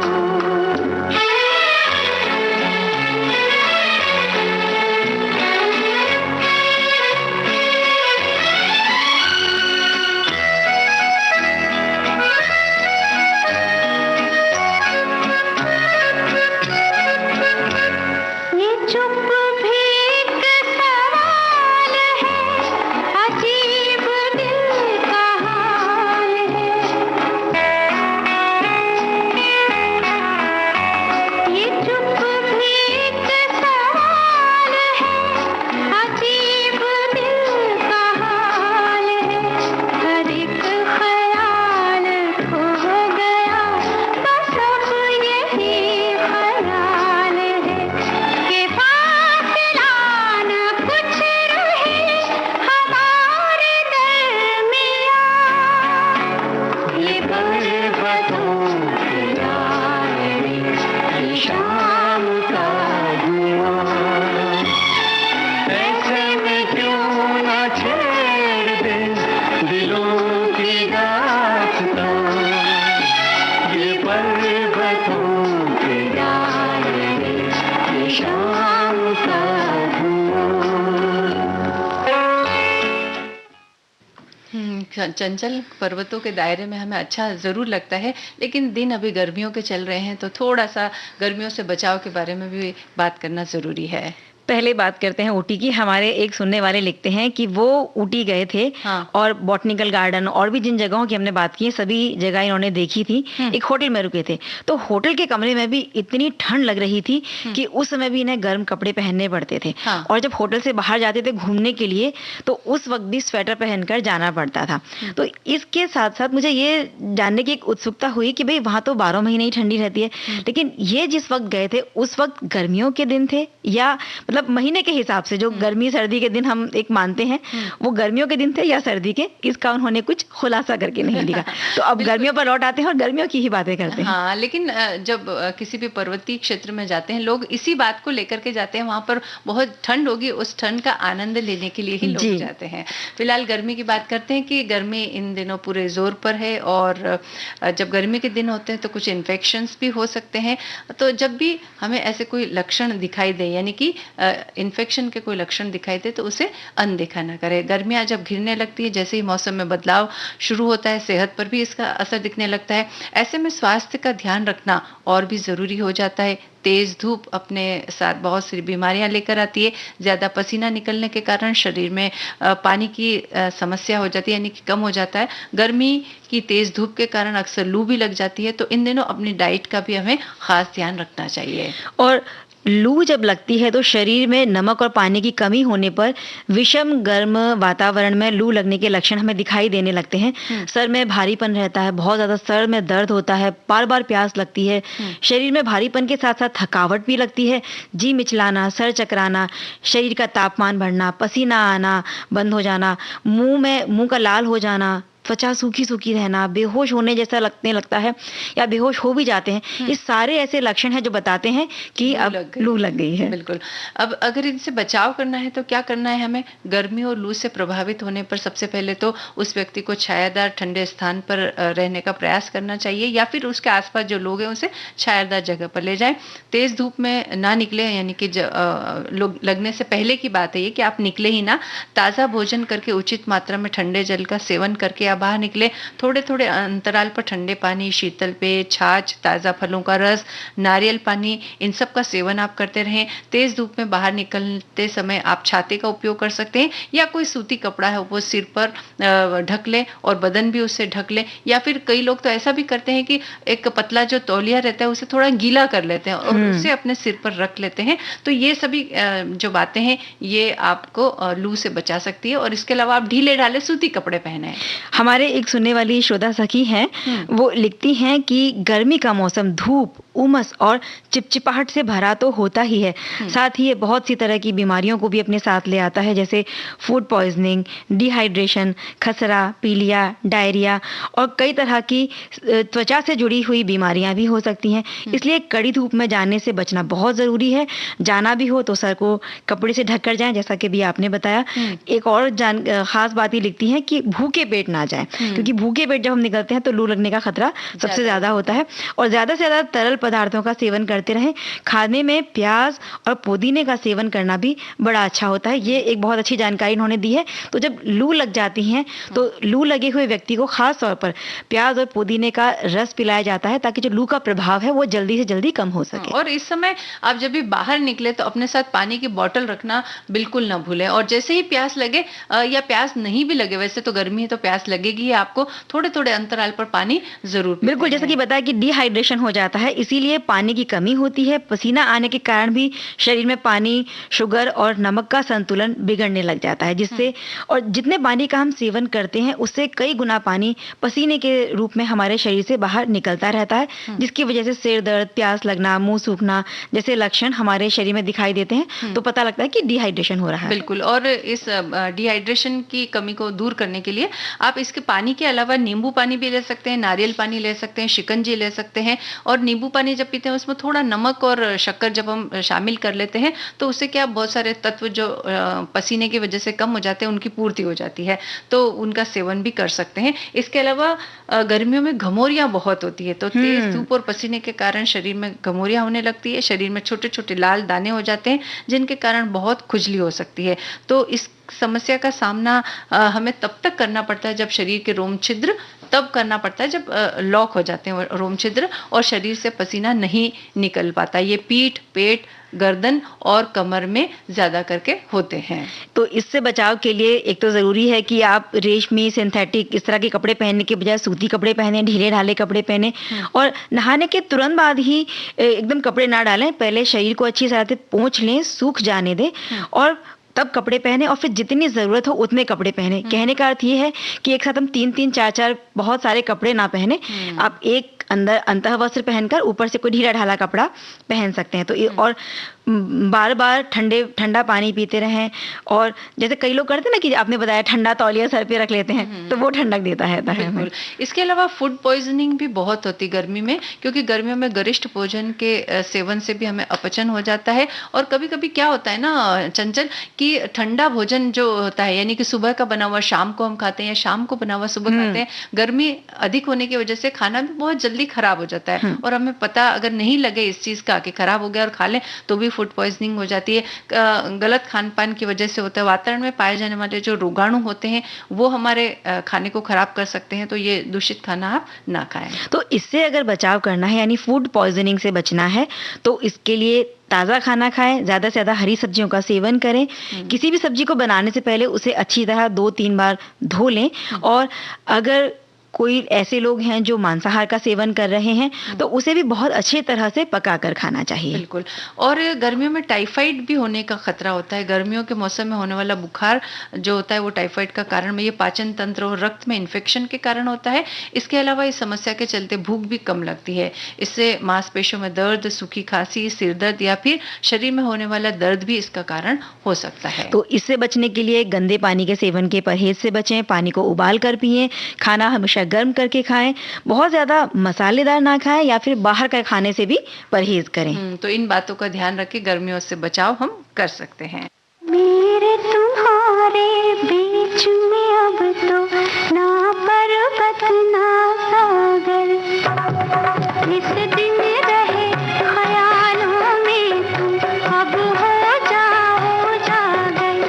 चंचल पर्वतों के दायरे में हमें अच्छा जरूर लगता है, लेकिन दिन अभी गर्मियों के चल रहे हैं तो थोड़ा सा गर्मियों से बचाव के बारे में भी बात करना जरूरी है। पहले बात करते हैं ऊटी की। हमारे एक सुनने वाले लिखते हैं कि वो ऊटी गए थे और बॉटनिकल गार्डन और भी जिन जगहों की हमने बात की है सभी जगह इन्होंने देखी थी। एक होटल में रुके थे तो होटल के कमरे में भी इतनी ठंड लग रही थी कि उस समय भी इन्हें गर्म कपड़े पहनने पड़ते थे। और जब होटल से बाहर जाते थे घूमने के लिए तो उस वक्त भी स्वेटर पहनकर जाना पड़ता था। तो इसके साथ साथ मुझे ये जानने की एक उत्सुकता हुई कि भाई वहां तो 12 महीने ही ठंडी रहती है, लेकिन ये जिस वक्त गए थे उस वक्त गर्मियों के दिन थे या मतलब महीने के हिसाब से जो गर्मी सर्दी के दिन हम एक मानते हैं वो गर्मियों के दिन थे या सर्दी के, इसका उन्होंने कुछ खुलासा करके नहीं दिया। तो अब गर्मियों पर लौट आते हैं और गर्मियों की ही बातें करते हैं। हाँ, लेकिन जब किसी भी पर्वतीय क्षेत्र में जाते हैं लोग इसी बात को लेकर के जाते हैं, वहां पर बहुत ठंड होगी, उस ठंड का आनंद लेने के लिए ही लोग जाते हैं। फिलहाल गर्मी की बात करते हैं कि गर्मी इन दिनों पूरे जोर पर है और जब गर्मी के दिन होते हैं तो कुछ इन्फेक्शंस भी हो सकते हैं। तो जब भी हमें ऐसे कोई लक्षण दिखाई दे यानी कि इन्फेक्शन के कोई लक्षण दिखाई दे तो उसे अनदेखा ना करें। गर्मियां जब घिरने लगती है, जैसे ही मौसम में बदलाव शुरू होता है, सेहत पर भी इसका असर दिखने लगता है। ऐसे में स्वास्थ्य का ध्यान रखना और भी जरूरी हो जाता है। तेज धूप अपने साथ बहुत सी बीमारियां लेकर आती है। ज्यादा पसीना निकलने के कारण शरीर में पानी की समस्या हो जाती है यानी कि कम हो जाता है। गर्मी की तेज धूप के कारण अक्सर लू भी लग जाती है। तो इन दिनों अपनी डाइट का भी हमें खास ध्यान रखना चाहिए। और लू जब लगती है तो शरीर में नमक और पानी की कमी होने पर विषम गर्म वातावरण में लू लगने के लक्षण हमें दिखाई देने लगते हैं। सर में भारीपन रहता है, बहुत ज्यादा सर में दर्द होता है, बार बार प्यास लगती है, शरीर में भारीपन के साथ साथ थकावट भी लगती है, जी मिचलाना, सर चकराना, शरीर का तापमान बढ़ना, पसीना आना बंद हो जाना, मुंह का लाल हो जाना, त्वचा सूखी सूखी रहना, बेहोश होने जैसा लगने लगता है या बेहोश हो भी जाते हैं। ये सारे ऐसे लक्षण हैं जो बताते हैं कि अब लू लग गई है। बिल्कुल। अब अगर इनसे बचाव करना है तो क्या करना है हमें? गर्मी और लू से प्रभावित होने पर सबसे पहले तो उस व्यक्ति को छायादार ठंडे स्थान पर रहने का प्रयास करना चाहिए या फिर उसके आसपास जो लोग हैं उसे छायादार जगह पर ले जाएं। तेज धूप में ना निकले यानी कि लगने से पहले की बात है ये कि आप निकले ही ना। ताज़ा भोजन करके उचित मात्रा में ठंडे जल का सेवन करके या बाहर निकले थोड़े-थोड़े अंतराल पर ठंडे पानी, शीतल पेय, छाछ, ताज़ा फलों का रस, नारियल पानी, इन सब का सेवन आप करते रहें। तेज़ धूप में बाहर निकलते समय आप छाते का उपयोग कर सकते हैं या कोई सूती कपड़ा है वो सिर पर ढक लें और बदन भी उससे ढक लें, या फिर कई लोग तो ऐसा भी करते हैं कि एक पतला जो तौलिया रहता है उसे थोड़ा गीला कर लेते हैं और उसे अपने सिर पर रख लेते हैं। तो ये सभी जो बातें हैं ये आपको लू से बचा सकती है। और इसके अलावा आप ढीले ढाले सूती कपड़े पहने। हमारे एक सुनने वाली श्रोता सखी हैं, वो लिखती हैं कि गर्मी का मौसम धूप, उमस और चिपचिपाहट से भरा तो होता ही है, साथ ही ये बहुत सी तरह की बीमारियों को भी अपने साथ ले आता है, जैसे फूड पॉइजनिंग, डिहाइड्रेशन, खसरा, पीलिया, डायरिया और कई तरह की त्वचा से जुड़ी हुई बीमारियां भी हो सकती हैं। इसलिए कड़ी धूप में जाने से बचना बहुत जरूरी है। जाना भी हो तो सर को कपड़े से ढककर जाएं, जैसा कि भी आपने बताया। एक और खास बात ये लिखती है कि भूखे पेट ना जाएं, क्योंकि भूखे पेट जब हम निकलते हैं तो लू लगने का खतरा सबसे ज्यादा होता है। और ज्यादा से ज्यादा तरल पदार्थों का सेवन करते रहें। खाने में प्याज और पुदीने का सेवन करना भी बड़ा अच्छा होता है। ये एक बहुत अच्छी जानकारी इन्होंने दी है। तो जब लू लग जाती है तो लू लगे हुए व्यक्ति को खास तौर पर प्याज और पुदीने का रस पिलाया जाता है, ताकि जो लू का प्रभाव है वो जल्दी से जल्दी कम हो सके। और इस समय आप जब भी बाहर निकले तो अपने साथ पानी की बोतल रखना बिल्कुल ना भूलें। और जैसे ही प्यास लगे या प्यास नहीं भी लगे, वैसे तो गर्मी है तो प्यास लगेगी, आपको थोड़े थोड़े अंतराल पर पानी जरूर पीना बिल्कुल, जैसा कि बताया कि डिहाइड्रेशन हो जाता है, इसीलिए पानी की कमी होती है। पसीना आने के कारण भी शरीर में पानी, शुगर और नमक का संतुलन बिगड़ने लग जाता है, जिससे और जितने पानी का हम सेवन करते हैं उससे कई गुना पानी पसीने के रूप में हमारे शरीर से बाहर निकलता रहता है, जिसकी वजह से सिर दर्द, प्यास लगना, मुंह सूखना जैसे लक्षण हमारे शरीर में दिखाई देते हैं। तो पता लगता है कि डिहाइड्रेशन हो रहा है। बिल्कुल। और इस डिहाइड्रेशन की कमी को दूर करने के लिए आप इसके पानी के अलावा नींबू पानी भी ले सकते हैं, नारियल पानी ले सकते हैं, शिकंजी ले सकते हैं। और नींबू पानी जब पीते हैं उसमें थोड़ा नमक और शक्कर जब हम शामिल कर लेते हैं तो उससे क्या बहुत सारे तत्व जो पसीने की वजह से कम हो जाते हैं उनकी पूर्ति हो जाती है, तो उनका सेवन भी कर सकते हैं। इसके अलावा गर्मियों में घमौरियां बहुत होती है, तो तेज धूप और पसीने के कारण शरीर में घमौरियां होने लगती है, शरीर में छोटे छोटे लाल दाने हो जाते हैं जिनके कारण बहुत खुजली हो सकती है। तो इस समस्या का सामना हमें तब तक करना पड़ता है जब शरीर के रोम छिद्र तब करना पड़ता है जब लॉक हो जाते हैं रोम छिद्र और शरीर से पसीना नहीं निकल पाता। ये पीठ, पेट, गर्दन और कमर में ज्यादा करके होते हैं। तो इससे बचाव के लिए एक तो जरूरी है कि आप रेशमी, सिंथेटिक इस तरह के कपड़े पहनने के बजाय सूती कपड़े पहने, ढीले ढाले कपड़े पहने। और नहाने के तुरंत बाद ही एकदम कपड़े ना डालें, पहले शरीर को अच्छी तरह से पोंछ लें, सूख जाने दें और तब कपड़े पहने और फिर जितनी जरूरत हो उतने कपड़े पहने। कहने का अर्थ ये है कि एक साथ हम 3-3, 4-4 बहुत सारे कपड़े ना पहने। आप एक अंदर अंतः वस्त्र पहनकर ऊपर से कोई ढीला ढाला कपड़ा पहन सकते हैं। तो और बार बार ठंडा पानी पीते रहें। और जैसे कई लोग करते हैं ना कि आपने बताया ठंडा तौलिया सर पे रख लेते हैं, तो वो ठंडक देता है हमें। इसके अलावा फूड पॉइजनिंग भी बहुत होती गर्मी में, क्योंकि गर्मियों में गरिष्ठ भोजन के सेवन से भी हमें अपचन हो जाता है। और कभी कभी क्या होता है ना चंचल, कि ठंडा भोजन जो होता है यानी कि सुबह का बना हुआ शाम को हम खाते हैं या शाम को बना हुआ सुबह खाते हैं, गर्मी अधिक होने की वजह से खाना भी बहुत जल्दी खराब हो जाता है। और हमें पता अगर नहीं लगे इस चीज का कि खराब हो गया और खा लें तो भी फूड पॉइजनिंग हो जाती है। गलत खान पान की वजह से होता है। वातावरण में पाए जाने वाले जो रोगाणु होते हैं वो हमारे खाने को खराब कर सकते हैं, तो ये दूषित खाना आप ना खाएं। तो इससे अगर बचाव करना है यानी फूड पॉइजनिंग से बचना है तो इसके लिए ताज़ा खाना खाएं, ज़्यादा से ज़्यादा हरी सब्जियों का सेवन करें। किसी भी सब्जी को बनाने से पहले उसे अच्छी तरह 2-3 बार धो लें। और अगर कोई ऐसे लोग हैं जो मांसाहार का सेवन कर रहे हैं तो उसे भी बहुत अच्छी तरह से पकाकर खाना चाहिए। बिल्कुल। और गर्मियों में टाइफाइड भी होने का खतरा होता है। गर्मियों के मौसम में होने वाला बुखार जो होता है वो टाइफाइड का कारण में, ये पाचन तंत्र और रक्त में इन्फेक्शन के कारण होता है। इसके अलावा इस समस्या के चलते भूख भी कम लगती है। इससे मांसपेशियों में दर्द, सूखी खांसी, सिर दर्द या फिर शरीर में होने वाला दर्द भी इसका कारण हो सकता है। तो इससे बचने के लिए गंदे पानी के सेवन के परहेज से बचें, पानी को उबाल कर पिएं, खाना हमेशा गर्म करके खाएं, बहुत ज्यादा मसालेदार ना खाएं या फिर बाहर का खाने से भी परहेज करें। तो इन बातों का ध्यान रख के गर्मियों से बचाव हम कर सकते हैं। मेरे तुम्हारे बीच में अब तो ना पर्वत ना सागर, इस दिन रहे ख्यालों में तुम अब हो जाओ जागर।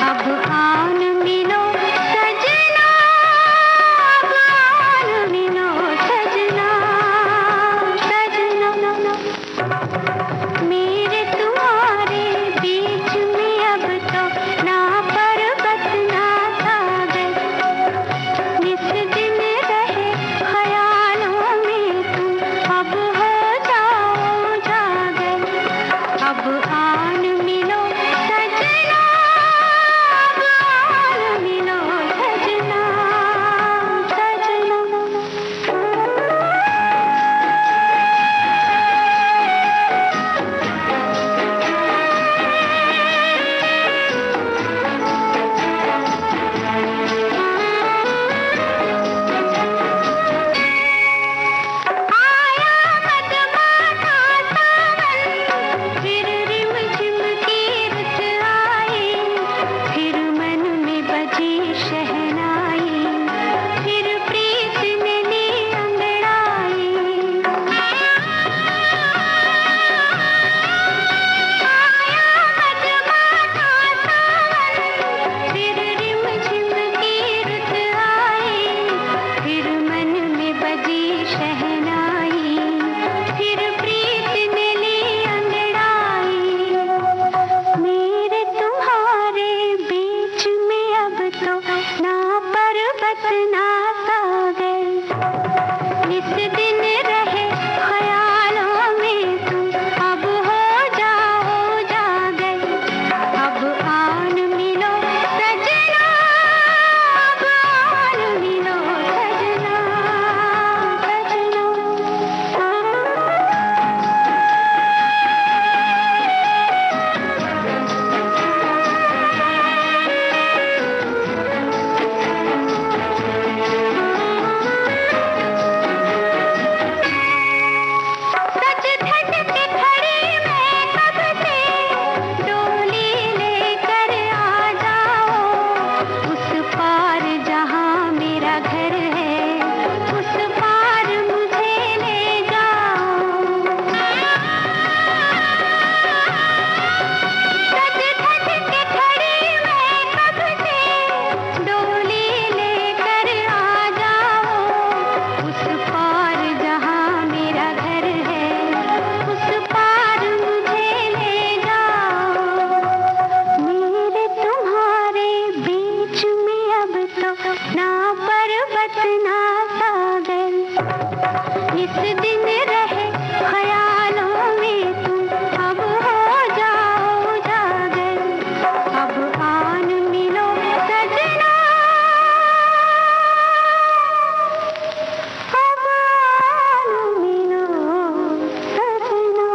अब आन मिलो सजना, ना सागर, इस दिन रहे ख्यालों में तुम, अब हो जाओ जागर, अब आन मिलो सजना, अब आन मिलो सजना, सच धज के खड़ी मैं कब से, डोली लेकर आ जाओ, उस पार जहाँ मेरा घर है, उस पार मुझे ले जाओ। सज धज के खड़ी मैं कब से, डोली लेकर आ जाओ, उस पार जहाँ मेरा घर है, उस पार मुझे ले जाओ। मेरे तुम्हारे बीच में अब तो ना पर्वत ना सागर, इस दिन रहे ख्यालों में तुम, अब हो जाओ जागर, अब आन मिलो सजना, अब आन मिलो सजना।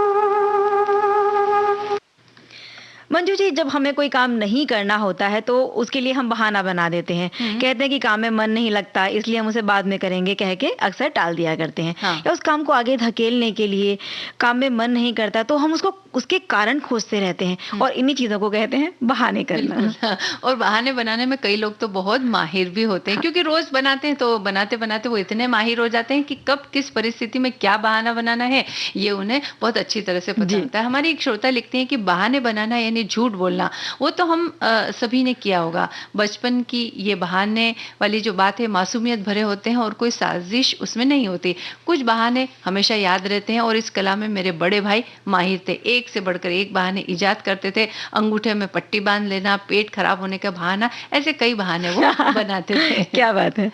मंजू जी, जब हमें कोई काम नहीं करना होता है तो उसके लिए हम बहाना बना देते हैं। कहते हैं कि काम में मन नहीं लगता, इसलिए हम उसे बाद में करेंगे कह के अक्सर टाल दिया करते हैं। हाँ। या उस काम को आगे धकेलने के लिए काम में मन नहीं करता तो हम उसको उसके कारण खोजते रहते हैं और इन्हीं चीजों को कहते हैं बहाने करना। बिल्कुल। और बहाने बनाने में कई लोग तो बहुत माहिर भी होते हैं, क्योंकि रोज बनाते हैं, तो बनाते बनाते वो इतने माहिर हो जाते हैं कि कब किस परिस्थिति में क्या बहाना बनाना है ये उन्हें बहुत अच्छी तरह से पता होता है। हमारी एक श्रोता लिखती है कि बहाने बनाना यानी झूठ बोलना, वो तो हम सभी ने किया होगा। बचपन की ये बहाने वाली जो बात है मासूमियत भरे होते हैं और कोई साजिश उसमें नहीं होती। कुछ बहाने हमेशा याद रहते हैं और इस कला में मेरे बड़े भाई माहिर थे, एक से बढ़कर एक बहाने इजाद करते थे। अंगूठे में पट्टी बांध लेना, पेट खराब होने का बहाना, ऐसे कई बहाने वो बनाते थे। क्या बात है।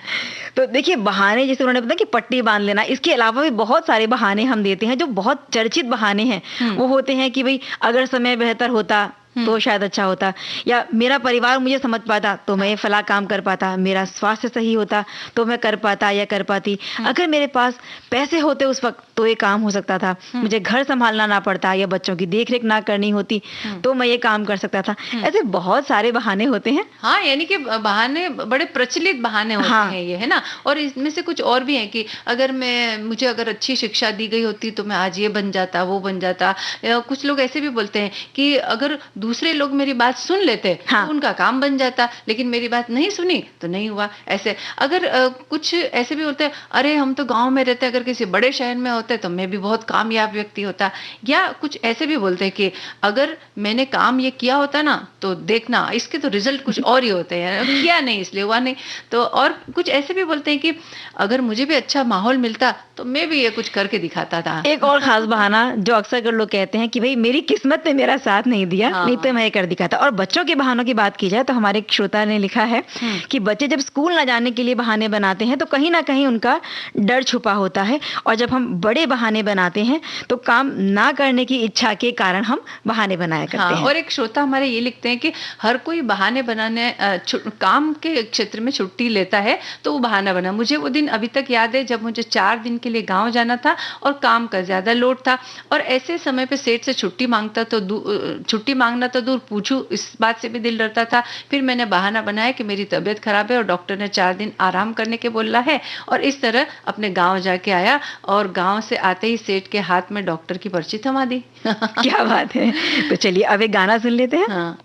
तो देखिए, बहाने जैसे उन्होंने बताया कि पट्टी बांध लेना, इसके अलावा भी बहुत सारे बहाने हम देते हैं जो बहुत चर्चित बहाने हैं। वो होते हैं कि भाई अगर समय बेहतर होता तो शायद अच्छा होता, या मेरा परिवार मुझे समझ पाता तो मैं फला काम कर पाता, मेरा स्वास्थ्य सही होता तो मैं कर पाता या कर पाती, अगर मेरे पास पैसे होते उस वक्त तो ये काम हो सकता था, मुझे घर संभालना ना पड़ता या बच्चों की देखरेख ना करनी होती तो मैं ये काम कर सकता था। ऐसे बहुत सारे बहाने होते हैं। हाँ, यानी कि बहाने बड़े प्रचलित बहाने होते हैं ये, है ना। और इसमें से कुछ और भी हैं कि अगर मुझे अगर अच्छी शिक्षा दी गई होती तो मैं आज ये बन जाता, वो बन जाता। कुछ लोग ऐसे भी बोलते हैं कि अगर दूसरे लोग मेरी बात सुन लेते तो उनका काम बन जाता, लेकिन मेरी बात नहीं सुनी तो नहीं हुआ। ऐसे अगर कुछ ऐसे भी होते हैं, अरे हम तो गांव में रहते, अगर किसी बड़े शहर में होते तो मैं भी बहुत कामयाब व्यक्ति होता। या कुछ ऐसे भी बोलते हैं कि अगर मैंने काम ये किया होता ना तो देखना इसके तो रिजल्ट कुछ और ही होते हैं, किया नहीं इसलिए हुआ नहीं। तो और कुछ ऐसे भी बोलते हैं कि अगर मुझे भी अच्छा माहौल मिलता तो मैं भी ये कुछ करके दिखाता था। एक और खास बहाना जो अक्सर लोग कहते हैं कि भाई मेरी किस्मत ने मेरा साथ नहीं दिया, नहीं तो मैं ये कर दिखाता। और बच्चों के बहानों की बात की जाए तो हमारे एक श्रोता ने लिखा है कि बच्चे जब स्कूल ना जाने के लिए बहाने बनाते हैं तो कहीं ना कहीं उनका डर छुपा होता है, और जब हम बड़े बहाने बनाते हैं तो काम ना करने की इच्छा के कारण हम बहाने बनाया करते हैं। और एक श्रोता हमारे ये लिखते हैं कि हर कोई बहाने बनाने काम के क्षेत्र में छुट्टी लेता है तो वो बहाना बना। मुझे वो दिन अभी तक याद है जब मुझे 4 दिन के लिए गांव जाना था और काम का ज्यादा लोड था, और ऐसे समय पे सेठ से छुट्टी मांगना तो दूर, पूछूं इस बात से भी दिल डरता था। फिर मैंने बहाना बनाया कि मेरी तबीयत खराब है और डॉक्टर ने 4 दिन आराम करने के बोला है, और इस तरह अपने गांव जाके आया और गांव से आते ही सेठ के हाथ में डॉक्टर की पर्ची थमा दी। क्या बात है। तो चलिए अब एक गाना सुन लेते हैं। हाँ।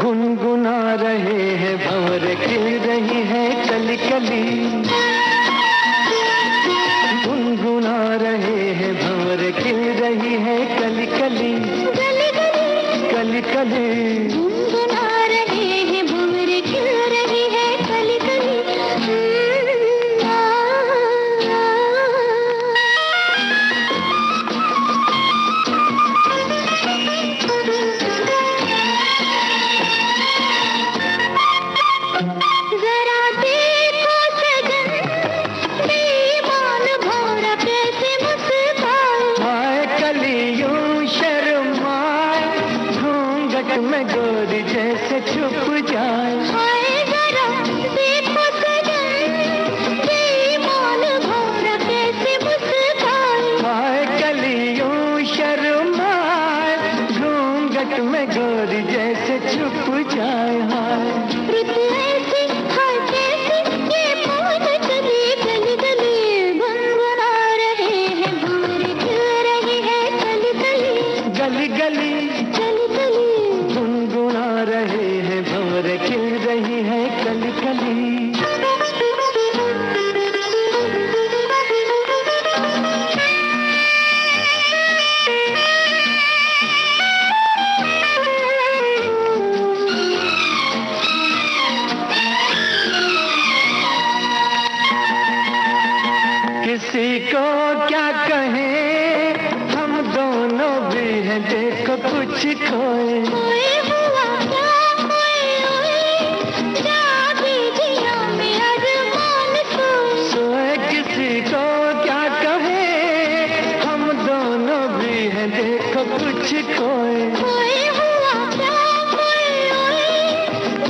गुनगुन कली कली गुनगुना रहे हैं भंवर खिल रही है कली कली गली गली कली कली गुनगुना रहे हैं भंवर खिल रही है कली कली जरा देखो सजन बेईमान भौरा कैसे मुस्काए हाय कलियों शर्माए घूंघट में गोरी जैसे छुप जाए हाय जरा देखो सजन बेईमान भौरा कैसे मुस्काए हाय कलियों शर्माए घूंघट में गोरी जैसे छुप जाए हाय रुत ऐसी हाय कैसी ये पवन चली गली गली गुनगुना रहे हैं भंवर खिल रही है कली कली गली गली कली कली गुनगुना रहे हैं भंवर खिल रही है कली कली किसी को क्या कहें हम दोनों भी हैं देखो कुछ खोए ओए हुआ क्या ओए जागे जिया में अरमान सोए किसी को क्या कहें हम दोनों भी हैं देखो कुछ खोए ओए हुआ क्या ओए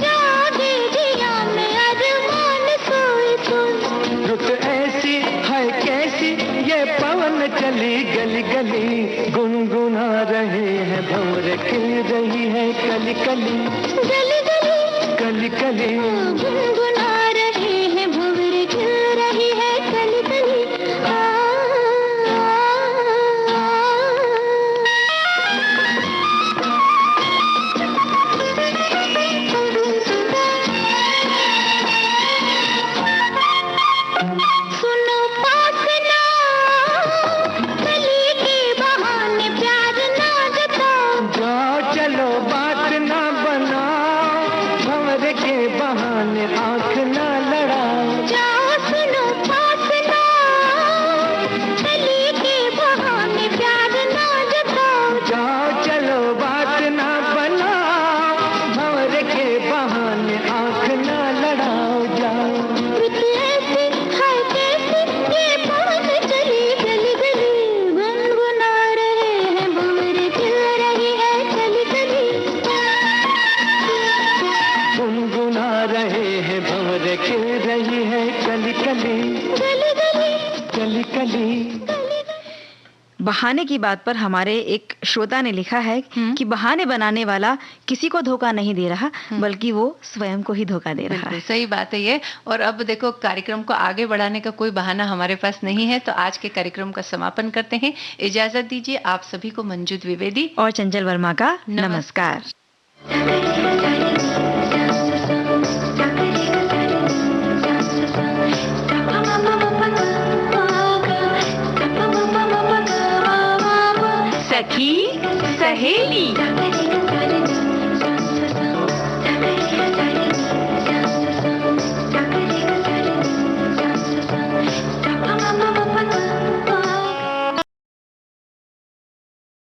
जागे जिया में अरमान सोए सोए रुत ऐसी है कैसी ये पवन चली गली गली गुनगुना रहे हैं भंवर खिल रही है कली कली गली गली कली कली गुनगुना रहे हैं भंवर खिल रही है कली कली सुनो पास ना कली के बहाने प्यार ना जताओ जाओ चलो बात ना बनाओ भंवर के बहाने आंख ना लड़ाओ जाओ सुनो पास ना कली के बहाने प्यार ना जताओ जाओ चलो बात ना बनाओ भंवर के बहाने आंख ना लड़ाओ जाओ रुत ऐसी हाय कैसी ये पवन चली गली गली गुनगुना रहे हैं भंवर खिल रही है कली कली गुनगुना रहे हैं भंवर खिल रही है कली कली गली गली कली कली बहाने की बात पर हमारे एक श्रोता ने लिखा है कि बहाने बनाने वाला किसी को धोखा नहीं दे रहा बल्कि वो स्वयं को ही धोखा दे रहा बिल्कुल है। सही बात है ये। और अब देखो कार्यक्रम को आगे बढ़ाने का कोई बहाना हमारे पास नहीं है, तो आज के कार्यक्रम का समापन करते हैं। इजाजत दीजिए आप सभी को। मंजू द्विवेदी और चंचल वर्मा का नमस्कार। सखी सहेली